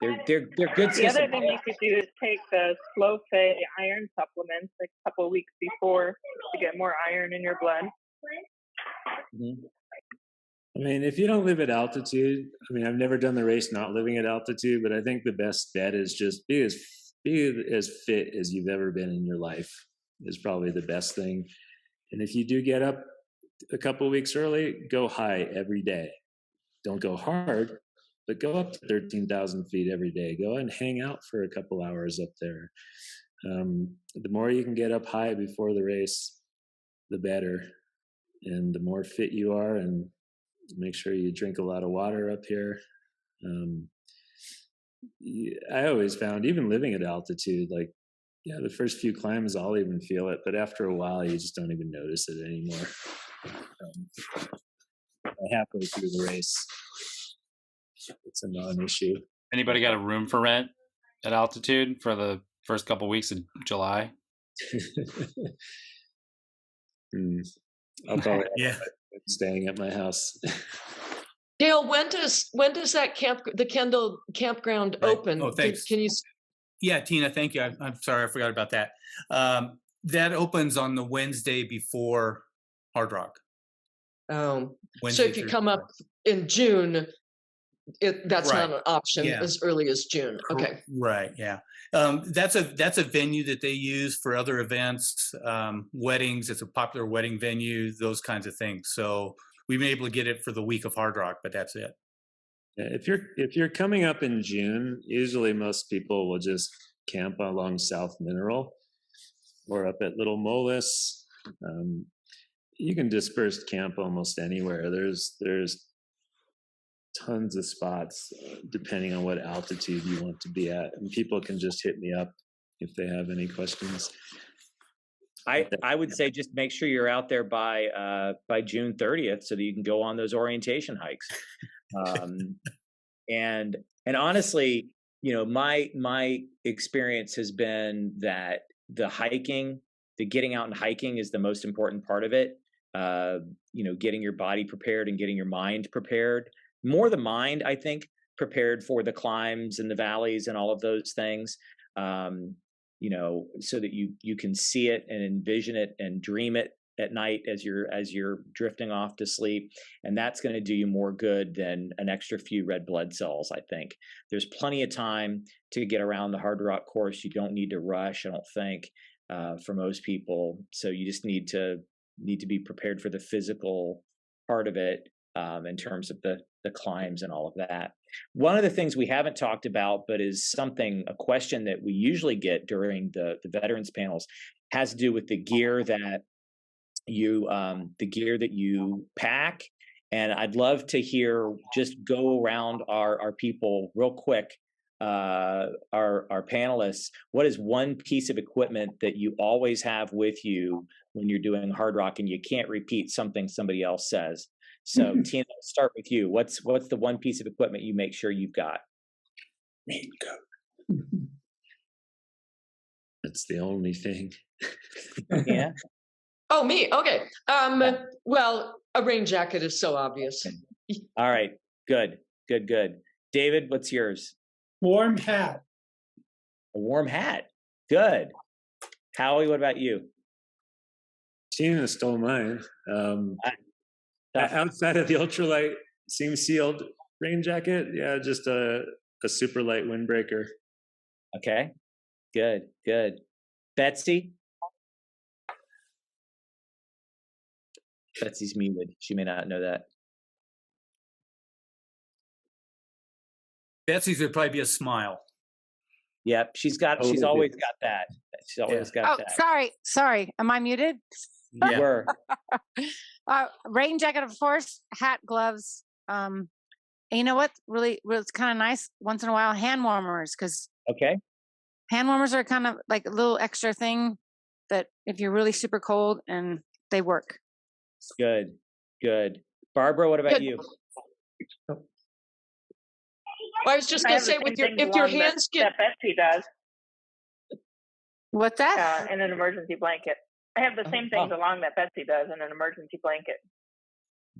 They're good The systems. other thing you could do is take the slow Fay iron supplements like a couple of weeks before to get more iron in your blood. Mm-hmm. I mean, if you don't live at altitude, I've never done the race not living at altitude, but I think the best bet is just be as fit as you've ever been in your life is probably the best thing. And if you do get up a couple of weeks early, go high every day. Don't go hard, but go up to 13,000 feet every day. Go and hang out for a couple hours up there. The more you can get up high before the race, the better. And the more fit you are, and make sure you drink a lot of water up here. I always found, even living at altitude, the first few climbs, I'll even feel it, but after a while, you just don't even notice it anymore. Halfway through the race, it's a non-issue. Anybody got a room for rent at altitude for the first couple weeks of July? I'll probably staying at my house. Dale, when does that the Kendall campground open? Oh, thanks. Can you? Yeah, Tina, thank you. I'm sorry, I forgot about that. That opens on the Wednesday before Hardrock. So Wednesday if you come up in June, that's not an option as early as June. Okay. Right. Yeah. That's a venue that they use for other events, weddings. It's a popular wedding venue, those kinds of things. So we've been able to get it for the week of Hardrock, but that's it. Yeah, if you're coming up in June, usually most people will just camp along South Mineral or up at Little Molis. You can disperse camp almost anywhere. There's tons of spots depending on what altitude you want to be at, and people can just hit me up if they have any questions. I would say just make sure you're out there by June 30th so that you can go on those orientation hikes. And honestly, my experience has been that the getting out and hiking is the most important part of it. Getting your body prepared and getting your mind prepared. More the mind, I think, prepared for the climbs and the valleys and all of those things. So that you can see it and envision it and dream it at night as you're drifting off to sleep. And that's going to do you more good than an extra few red blood cells, I think. There's plenty of time to get around the Hardrock course. You don't need to rush, I don't think, for most people. So you just need to be prepared for the physical part of it in terms of the climbs and all of that. One of the things we haven't talked about, but is a question that we usually get during the veterans panels, has to do with the gear that you pack. And I'd love to hear, just go around our people real quick, our panelists. What is one piece of equipment that you always have with you when you're doing hard rock and you can't repeat something somebody else says? So Tina, I'll start with you. What's the one piece of equipment you make sure you've got? Raincoat. That's the only thing. Yeah. Oh, me. Okay. Well, a rain jacket is so obvious. All right. Good. David, what's yours? Warm hat. A warm hat. Good. Howie, what about you? Tina stole mine. Outside of the ultralight seam sealed rain jacket, yeah, just a super light windbreaker. Okay. Good. Betsy? Betsy's muted. She may not know that. Betsy's would probably be a smile. Yep, she's always got that. She's always got that. Sorry. Am I muted? Yeah. You were. Rain jacket, of course, hat, gloves. And you know what? Really, it's kind of nice once in a while, hand warmers, because hand warmers are kind of like a little extra thing that if you're really super cold, and they work. Good. Barbara, what about you? I was just going to say, if your hands that Betsy does. What's that? In an emergency blanket. I have the same things along that Betsy does in an emergency blanket.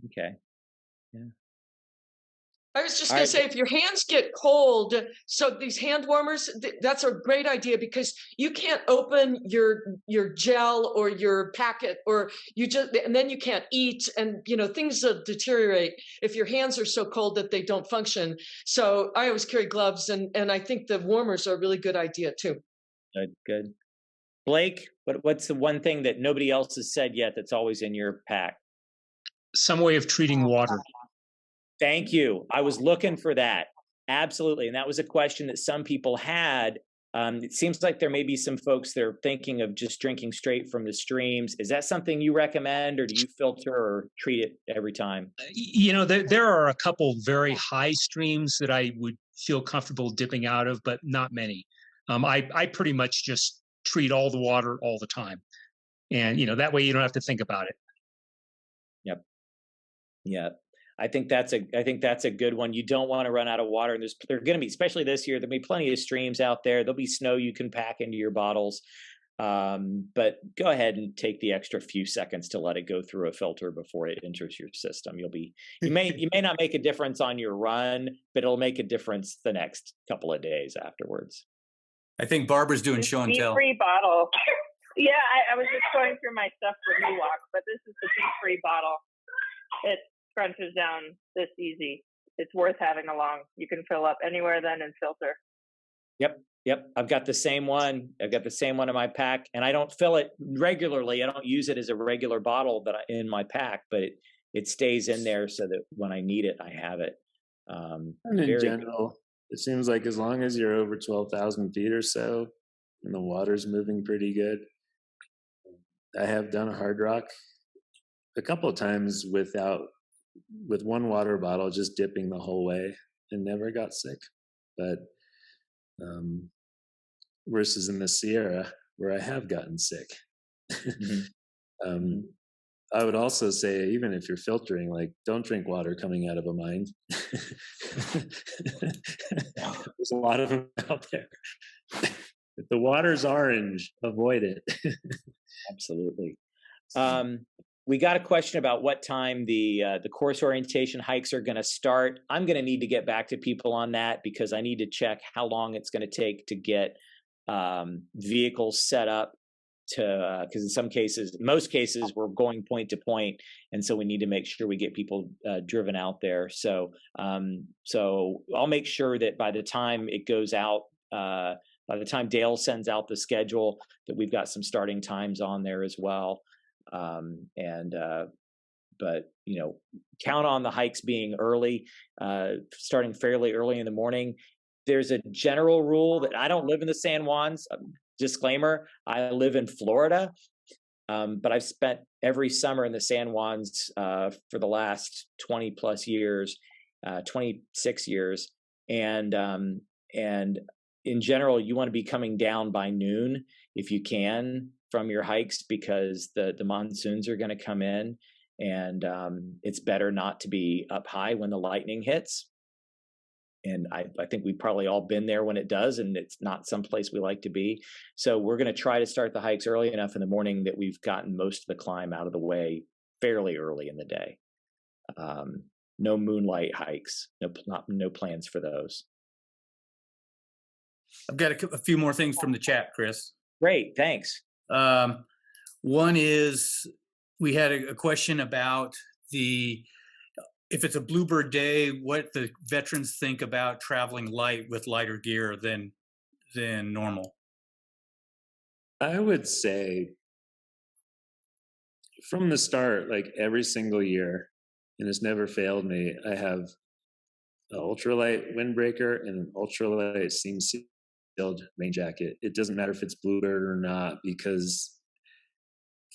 Okay. Yeah. I was just going to say, if your hands get cold, so these hand warmers, that's a great idea, because you can't open your gel or your packet, or and then you can't eat, and things deteriorate if your hands are so cold that they don't function. So I always carry gloves, and I think the warmers are a really good idea too. Good. Blake, what's the one thing that nobody else has said yet that's always in your pack? Some way of treating water. Thank you. I was looking for that. Absolutely. And that was a question that some people had. It seems like there may be some folks that are thinking of just drinking straight from the streams. Is that something you recommend, or do you filter or treat it every time? There are a couple very high streams that I would feel comfortable dipping out of, but not many. I pretty much just treat all the water all the time. And, that way you don't have to think about it. Yep. Yeah. I think that's a good one. You don't want to run out of water, and there are going to be, especially this year, there'll be plenty of streams out there. There'll be snow you can pack into your bottles, but go ahead and take the extra few seconds to let it go through a filter before it enters your system. You may not make a difference on your run, but it'll make a difference the next couple of days afterwards. I think Barbara's doing show and tell. Free bottle. Yeah, I was just going through my stuff for Miwok, but this is the free bottle. It crunches down this easy. It's worth having along. You can fill up anywhere then and filter. Yep. I've got the same one. In my pack, and I don't fill it regularly. I don't use it as a regular bottle in my pack, but it stays in there so that when I need it, I have it. And in general, it seems like as long as you're over 12,000 feet or so, and the water's moving pretty good. I have done a hard rock a couple of times with one water bottle, just dipping the whole way, and never got sick. But versus in the Sierra, where I have gotten sick. Mm-hmm. I would also say, even if you're filtering, don't drink water coming out of a mine. There's a lot of them out there. If the water's orange, avoid it. Absolutely. We got a question about what time the course orientation hikes are going to start. I'm going to need to get back to people on that, because I need to check how long it's going to take to get vehicles set up, because in most cases, we're going point to point, and so we need to make sure we get people driven out there. So I'll make sure that by the time it goes out, by the time Dale sends out the schedule, that we've got some starting times on there as well. you know, count on the hikes being early, starting fairly early in the morning. There's a general rule that I don't live in the San Juans. Disclaimer: I live in Florida, but I've spent every summer in the San Juans for the last 20 plus years, 26 years, and in general, you want to be coming down by noon if you can from your hikes, because the monsoons are going to come in, and it's better not to be up high when the lightning hits. And I think we've probably all been there when it does, and it's not someplace we like to be. So we're going to try to start the hikes early enough in the morning that we've gotten most of the climb out of the way fairly early in the day. No moonlight hikes, no plans for those. I've got a few more things from the chat, Chris. Great, thanks. One is, we had a question about if it's a bluebird day, what the veterans think about traveling light with lighter gear than normal. I would say from the start, like every single year, and it's never failed me, I have an ultralight windbreaker and an ultralight seam sealed rain jacket. It doesn't matter if it's bluebird or not, because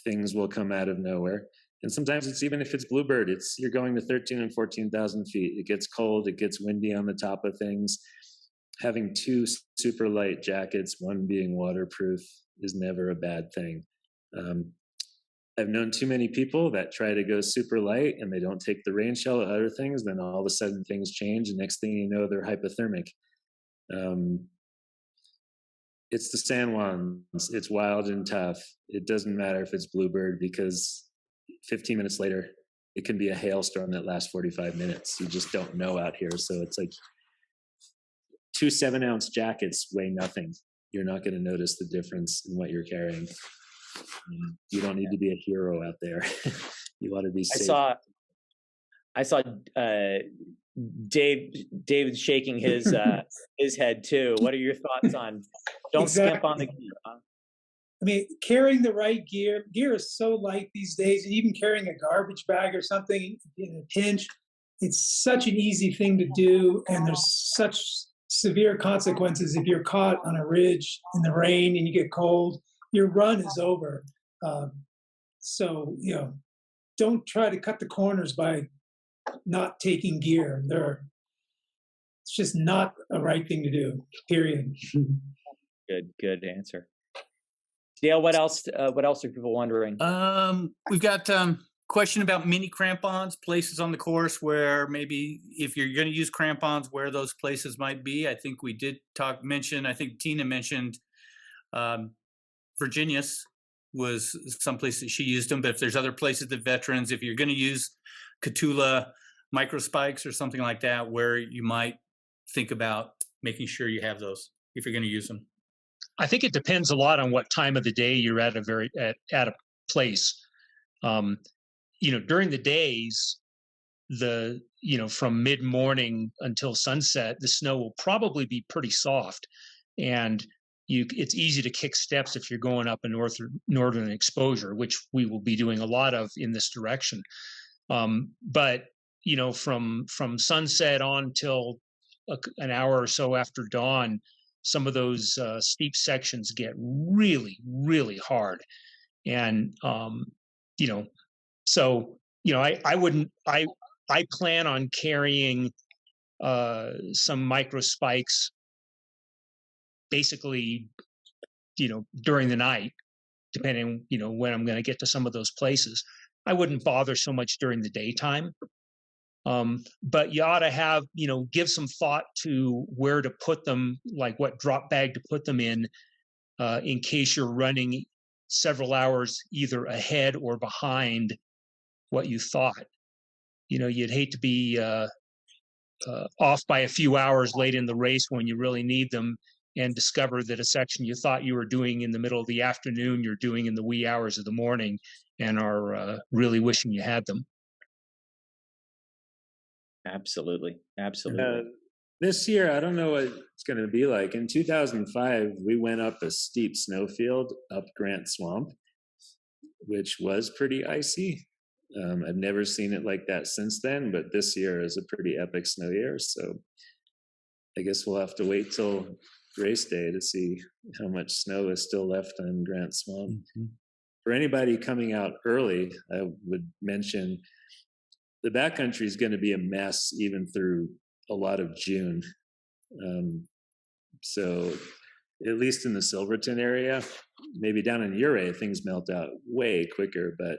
things will come out of nowhere. And sometimes it's even if it's bluebird, you're going to 13 and 14,000 feet. It gets cold, it gets windy on the top of things. Having two super light jackets, one being waterproof, is never a bad thing. I've known too many people that try to go super light and they don't take the rain shell or other things, then all of a sudden things change, and next thing you know, they're hypothermic. It's the San Juans. It's wild and tough. It doesn't matter if it's bluebird, because 15 minutes later, it can be a hailstorm that lasts 45 minutes. You just don't know out here. So it's like 2 7-ounce jackets weigh nothing. You're not going to notice the difference in what you're carrying. You don't need to be a hero out there. You want to be safe. I saw David shaking his head too. What are your thoughts on don't skimp on the gear? Huh? I mean, carrying the right gear is so light these days, and even carrying a garbage bag or something in a pinch, it's such an easy thing to do, and there's such severe consequences if you're caught on a ridge in the rain and you get cold. Your run is over. So, you know, don't try to cut the corners by not taking gear. It's just not a right thing to do, period. Good answer. Dale, what else are people wondering? We've got question about mini crampons, places on the course where maybe if you're going to use crampons, where those places might be. I think we did I think Tina mentioned Virginia's was someplace that she used them, but if there's other places that veterans, if you're going to use Catula micro spikes or something like that, where you might think about making sure you have those if you're going to use them. I think it depends a lot on what time of the day you're at a place. You know, during the days, from mid-morning until sunset, the snow will probably be pretty soft, and it's easy to kick steps if you're going up a northern exposure, which we will be doing a lot of in this direction. But you know, from sunset on till an hour or so after dawn, some of those steep sections get really, really hard. And, I plan on carrying some micro spikes basically, during the night, depending, when I'm going to get to some of those places. I wouldn't bother so much during the daytime. But you ought to have, give some thought to where to put them, like what drop bag to put them in case you're running several hours either ahead or behind what you thought. You'd hate to be off by a few hours late in the race when you really need them and discover that a section you thought you were doing in the middle of the afternoon, you're doing in the wee hours of the morning, and are really wishing you had them. Absolutely. This year, I don't know what it's going to be like. In 2005, we went up a steep snowfield up Grant Swamp, which was pretty icy. I've never seen it like that since then, but this year is a pretty epic snow year. So I guess we'll have to wait till race day to see how much snow is still left on Grant Swamp. Mm-hmm. For anybody coming out early, I would mention the backcountry is going to be a mess even through a lot of June. So at least in the Silverton area, maybe down in Uray, things melt out way quicker, but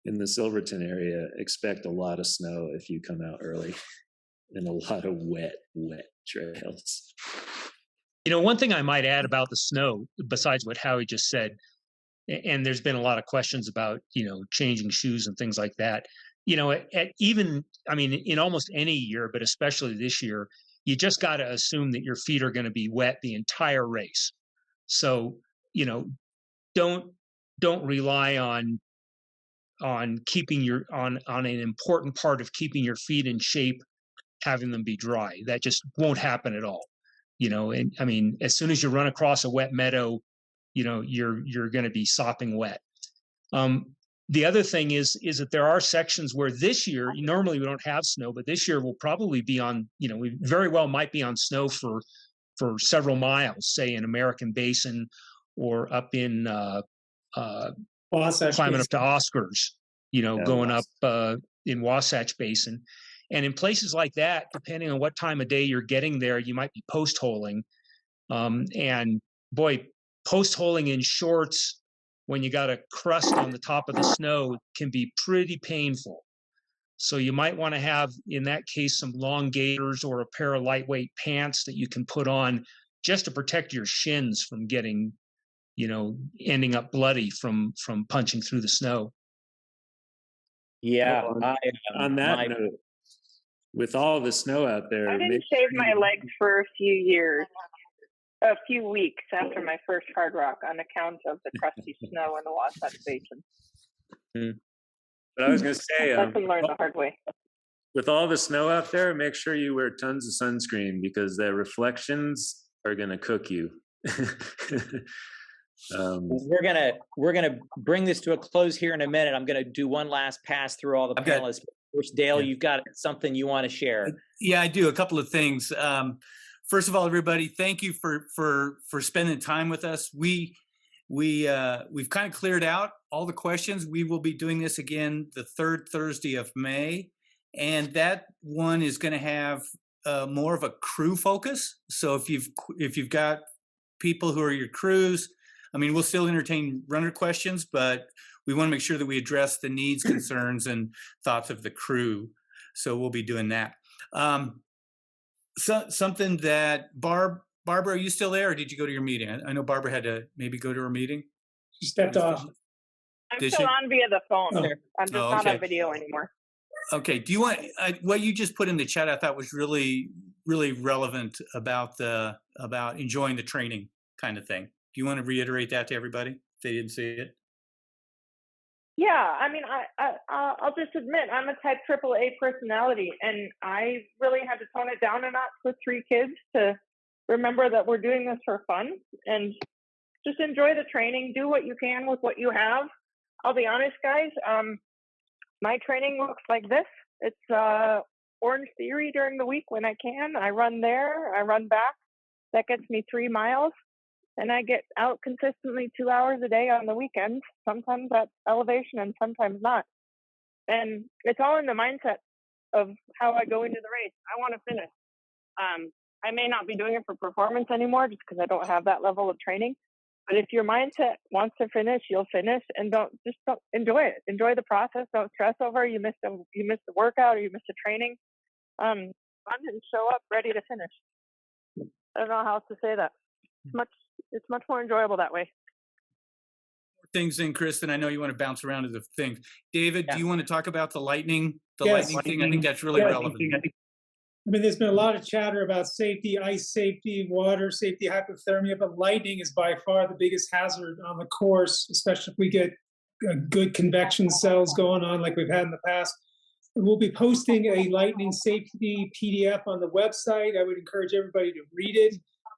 in the Silverton area, expect a lot of snow if you come out early and a lot of wet trails. You know, one thing I might add about the snow, besides what Howie just said, and there's been a lot of questions about, you know, changing shoes and things like that. You know, in almost any year, but especially this year, you just got to assume that your feet are going to be wet the entire race. So, you know, don't rely on keeping on an important part of keeping your feet in shape, having them be dry. That just won't happen at all. You know, and I mean, as soon as you run across a wet meadow, you know, you're going to be sopping wet. The other thing is that there are sections where this year, normally we don't have snow, but this year we'll probably be on, you know, we very well might be on snow for several miles, say in American Basin or up in climbing up to Oscars, you know, going up in Wasatch Basin. And in places like that, depending on what time of day you're getting there, you might be post-holing. And boy, post-holing in shorts when you got a crust on the top of the snow can be pretty painful. So you might want to have, in that case, some long gaiters or a pair of lightweight pants that you can put on just to protect your shins from getting, you know, ending up bloody from punching through the snow. Yeah. On that note, with all the snow out there, I didn't shave my legs for a few weeks after my first Hardrock on account of the crusty snow in the Wasatch Basin. But I was going to say, lesson learned the hard way. With all the snow out there, make sure you wear tons of sunscreen because the reflections are going to cook you. We're gonna bring this to a close here in a minute. I'm gonna do one last pass through all the panelists. First, Dale, you've got something you want to share. Yeah, I do. A couple of things. First of all, everybody, thank you for spending time with us. We've kind of cleared out all the questions. We will be doing this again the third Thursday of May, and that one is going to have more of a crew focus. So if you've got people who are your crews, I mean, we'll still entertain runner questions, but we want to make sure that we address the needs, concerns, and thoughts of the crew. So we'll be doing that. Something that Barbara, are you still there, or did you go to your meeting? I know Barbara had to maybe go to her meeting. She stepped off. I'm still on via the phone. Oh. I'm just not on video anymore. Okay. Do you want what you just put in the chat? I thought was really, really relevant about enjoying the training kind of thing. Do you want to reiterate that to everybody if they didn't see it? Yeah, I mean, I'll just admit I'm a type AAA personality, and I really had to tone it down a notch with 3 kids to remember that we're doing this for fun and just enjoy the training. Do what you can with what you have. I'll be honest, guys. My training looks like this. It's Orange Theory during the week when I can. I run there, I run back. That gets me 3 miles. And I get out consistently 2 hours a day on the weekends, sometimes at elevation and sometimes not. And it's all in the mindset of how I go into the race. I want to finish. I may not be doing it for performance anymore just because I don't have that level of training. But if your mindset wants to finish, you'll finish, and don't enjoy it. Enjoy the process. Don't stress over you missed the workout or you missed the training. Run and show up ready to finish. I don't know how else to say that. It's much more enjoyable that way. Things in, Kristen. I know you want to bounce around to the things. David, do you want to talk about the lightning? Yes. Lightning thing. I think that's really relevant. I mean, there's been a lot of chatter about safety, ice safety, water safety, hypothermia, but lightning is by far the biggest hazard on the course, especially if we get good convection cells going on like we've had in the past. We'll be posting a lightning safety PDF on the website. I would encourage everybody to read it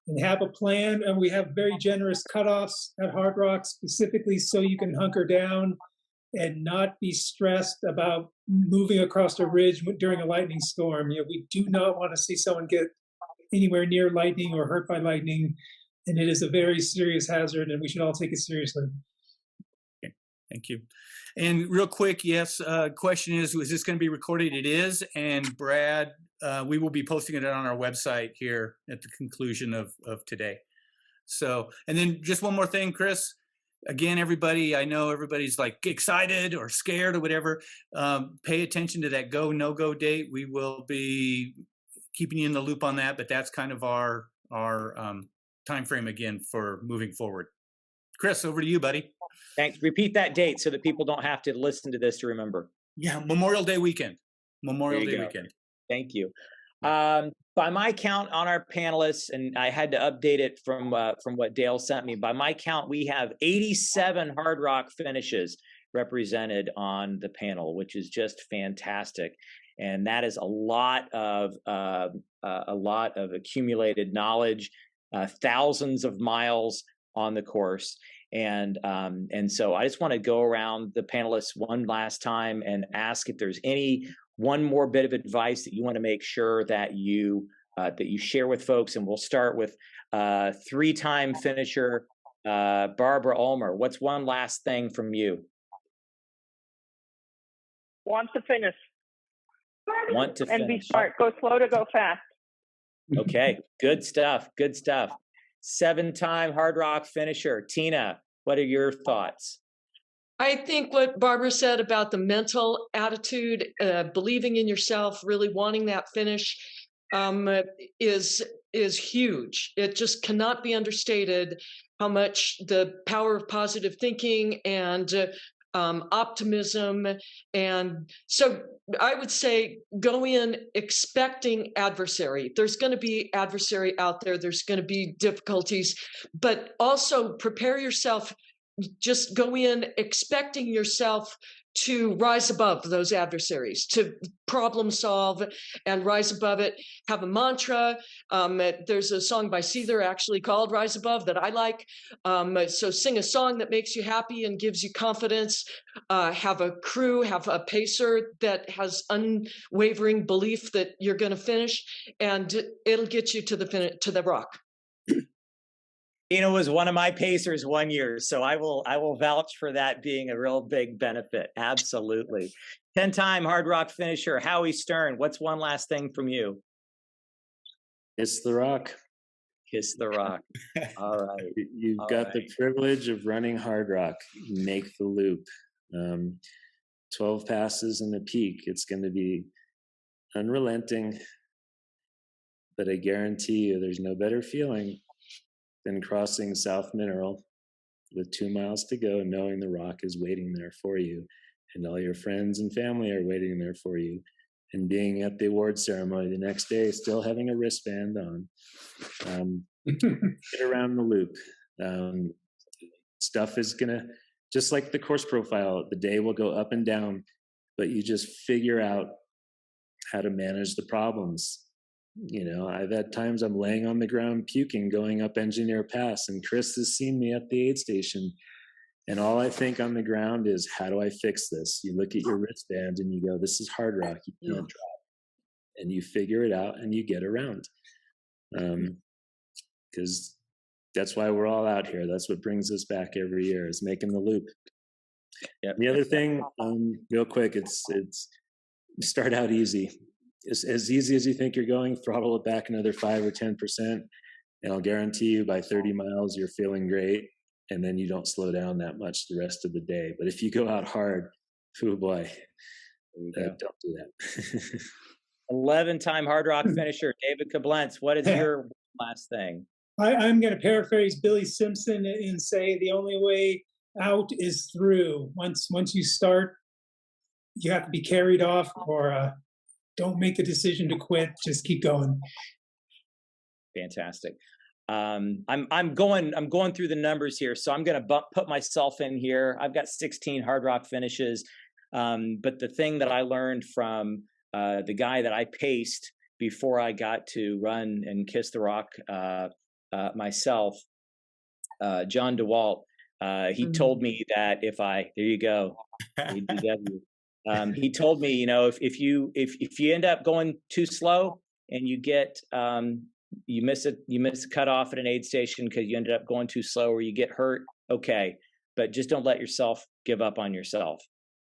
and have a plan. And we have very generous cutoffs at Hardrock specifically so you can hunker down and not be stressed about moving across a ridge during a lightning storm. We do not want to see someone get anywhere near lightning or hurt by lightning, and it is a very serious hazard, and we should all take it seriously. Okay, thank you. And real quick, yes, question is this going to be recorded? It is, and Brad, we will be posting it on our website here at the conclusion of today. So, and then just one more thing, Chris. Again, everybody, I know everybody's like excited or scared or whatever. Pay attention to that go, no-go date. We will be keeping you in the loop on that, but that's kind of our time frame again for moving forward. Chris, over to you, buddy. Thanks. Repeat that date so that people don't have to listen to this to remember. Yeah, Memorial Day weekend. Memorial Day go. weekend. Thank you. By my count on our panelists, and I had to update it from what Dale sent me, by my count, we have 87 Hardrock finishes represented on the panel, which is just fantastic. And that is a lot of accumulated knowledge, thousands of miles on the course. And so I just want to go around the panelists one last time and ask if there's one more bit of advice that you want to make sure that you share with folks. And we'll start with three-time finisher Barbara Olmer. What's one last thing from you? Want to finish. Want to finish. And be smart. Go slow to go fast. Okay, good stuff. Good stuff. 7-time Hardrock finisher Tina. What are your thoughts? I think what Barbara said about the mental attitude, believing in yourself, really wanting that finish, is huge. It just cannot be understated how much the power of positive thinking and optimism. And so I would say go in expecting adversary. There's going to be adversary out there. There's going to be difficulties, but also prepare yourself. Just go in expecting yourself to rise above those adversaries, to problem solve and rise above it. Have a mantra. There's a song by Seether actually called Rise Above that I like. So sing a song that makes you happy and gives you confidence. Have a crew, have a pacer that has unwavering belief that you're going to finish, and it'll get you to the rock. Tina was one of my pacers one year, so I will vouch for that being a real big benefit. Absolutely. 10-time Hardrock finisher Howie Stern. What's one last thing from you? Kiss the rock. Kiss the rock. All right. You've got the privilege of running Hardrock. Make the loop. 12 passes and a peak. It's going to be unrelenting, but I guarantee you there's no better feeling than crossing South Mineral with 2 miles to go, knowing the rock is waiting there for you, and all your friends and family are waiting there for you, and being at the award ceremony the next day, still having a wristband on. Get around the loop. Stuff is gonna, just like the course profile, the day will go up and down, but you just figure out how to manage the problems. You know, I've had times I'm laying on the ground puking going up Engineer Pass, and Chris has seen me at the aid station, and all I think on the ground is, how do I fix this? You look at your wristband and you go, this is Hardrock, you can't drop, and you figure it out and you get around, because that's why we're all out here. That's what brings us back every year, is making the loop. Yeah. The other thing, real quick, it's start out easy. As easy as you think you're going, throttle it back another 5 or 10%, and I'll guarantee you by 30 miles you're feeling great, and then you don't slow down that much the rest of the day. But if you go out hard, oh boy, don't do that. 11-time Hardrock finisher David Coblentz. What is your last thing? I'm going to paraphrase Billy Simpson and say the only way out is through. Once you start, you have to be carried off, or don't make the decision to quit. Just keep going. Fantastic. I'm going through the numbers here, so I'm going to put myself in here. I've got 16 Hardrock finishes, but the thing that I learned from the guy that I paced before I got to run and kiss the rock myself, John DeWalt, he told me that there you go. ADW. He told me, you know, if you end up going too slow and you get you miss a cutoff at an aid station because you ended up going too slow or you get hurt, okay, but just don't let yourself give up on yourself.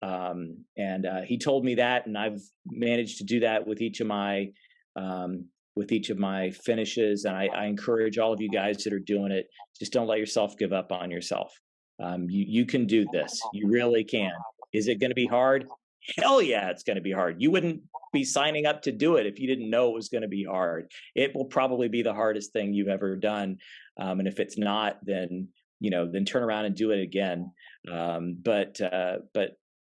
He told me that, and I've managed to do that with each of my finishes. And I encourage all of you guys that are doing it, just don't let yourself give up on yourself. You can do this. You really can. Is it going to be hard? Hell yeah, it's going to be hard. You wouldn't be signing up to do it if you didn't know it was going to be hard. It will probably be the hardest thing you've ever done. And if it's not, then, you know, then turn around and do it again. But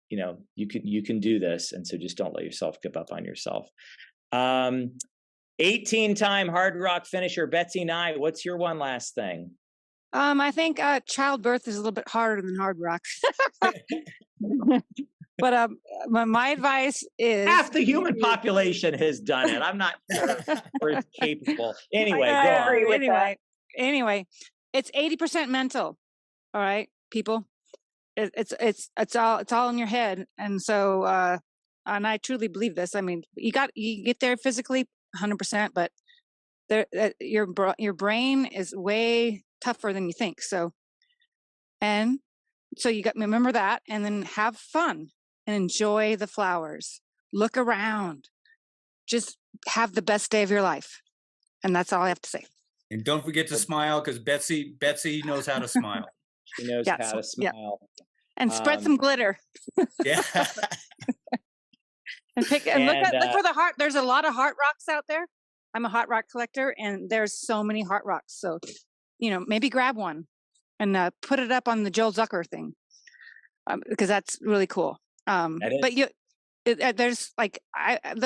you know, you can do this. And so just don't let yourself give up on yourself. 18-time Hardrock finisher, Betsy Nye, what's your one last thing? I think childbirth is a little bit harder than Hardrock. But my advice is half the human population has done it. I'm not sure we're capable. Anyway, anyway, it's 80% mental. All right, people. It's all in your head, and so and I truly believe this. I mean, you get there physically 100%, but your brain is way tougher than you think. So you got remember that, and then have fun and enjoy the flowers. Look around, just have the best day of your life, and that's all I have to say. And don't forget to smile, because Betsy knows how to smile. She knows how to smile. Yeah. And spread some glitter. Yeah. And look for the heart. There's a lot of heart rocks out there. I'm a heart rock collector, and there's so many heart rocks. So, you know, maybe grab one and put it up on the Joel Zucker thing, because that's really cool. But there's like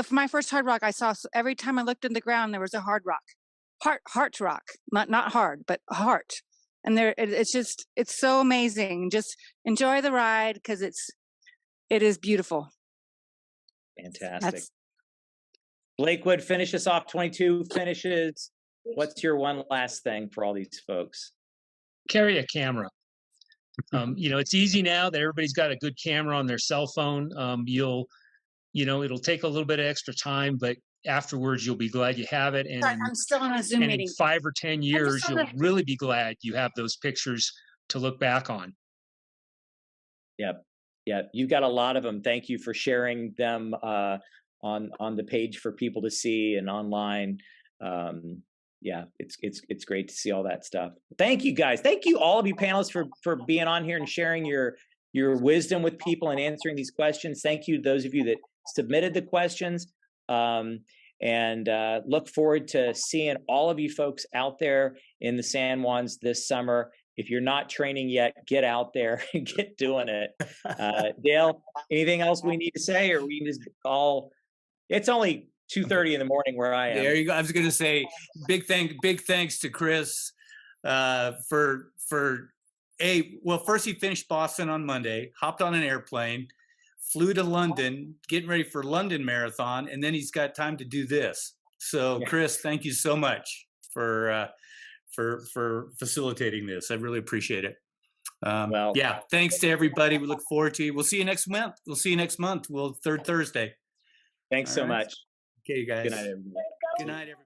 my first hard rock I saw. So every time I looked in the ground, there was a hard rock, heart rock, not hard, but heart. And it's so amazing. Just enjoy the ride, because it is beautiful. Fantastic. Blakewood, finish us off. 22 finishes. What's your one last thing for all these folks? Carry a camera. You know, it's easy now that everybody's got a good camera on their cell phone. It'll take a little bit of extra time, but afterwards you'll be glad you have it. And I'm still on a Zoom meeting. In 5 or 10 years, you'll really be glad you have those pictures to look back on. Yep. You've got a lot of them. Thank you for sharing them on the page for people to see and online. It's great to see all that stuff. Thank you guys. Thank you all of you panelists for being on here and sharing your wisdom with people and answering these questions. Thank you to those of you that submitted the questions. And look forward to seeing all of you folks out there in the San Juans this summer. If you're not training yet, get out there and get doing it. Dale, anything else we need to say, or we just all? It's only 2:30 in the morning where I am. There you go. I was going to say big thanks to Chris for first he finished Boston on Monday, hopped on an airplane, flew to London, getting ready for London Marathon, and then he's got time to do this. So, Chris, thank you so much for facilitating this. I really appreciate it. Thanks to everybody. We look forward to you. We'll see you next month. Third Thursday. Thanks so much. Okay, you guys. Good night, everybody. Good night, everybody.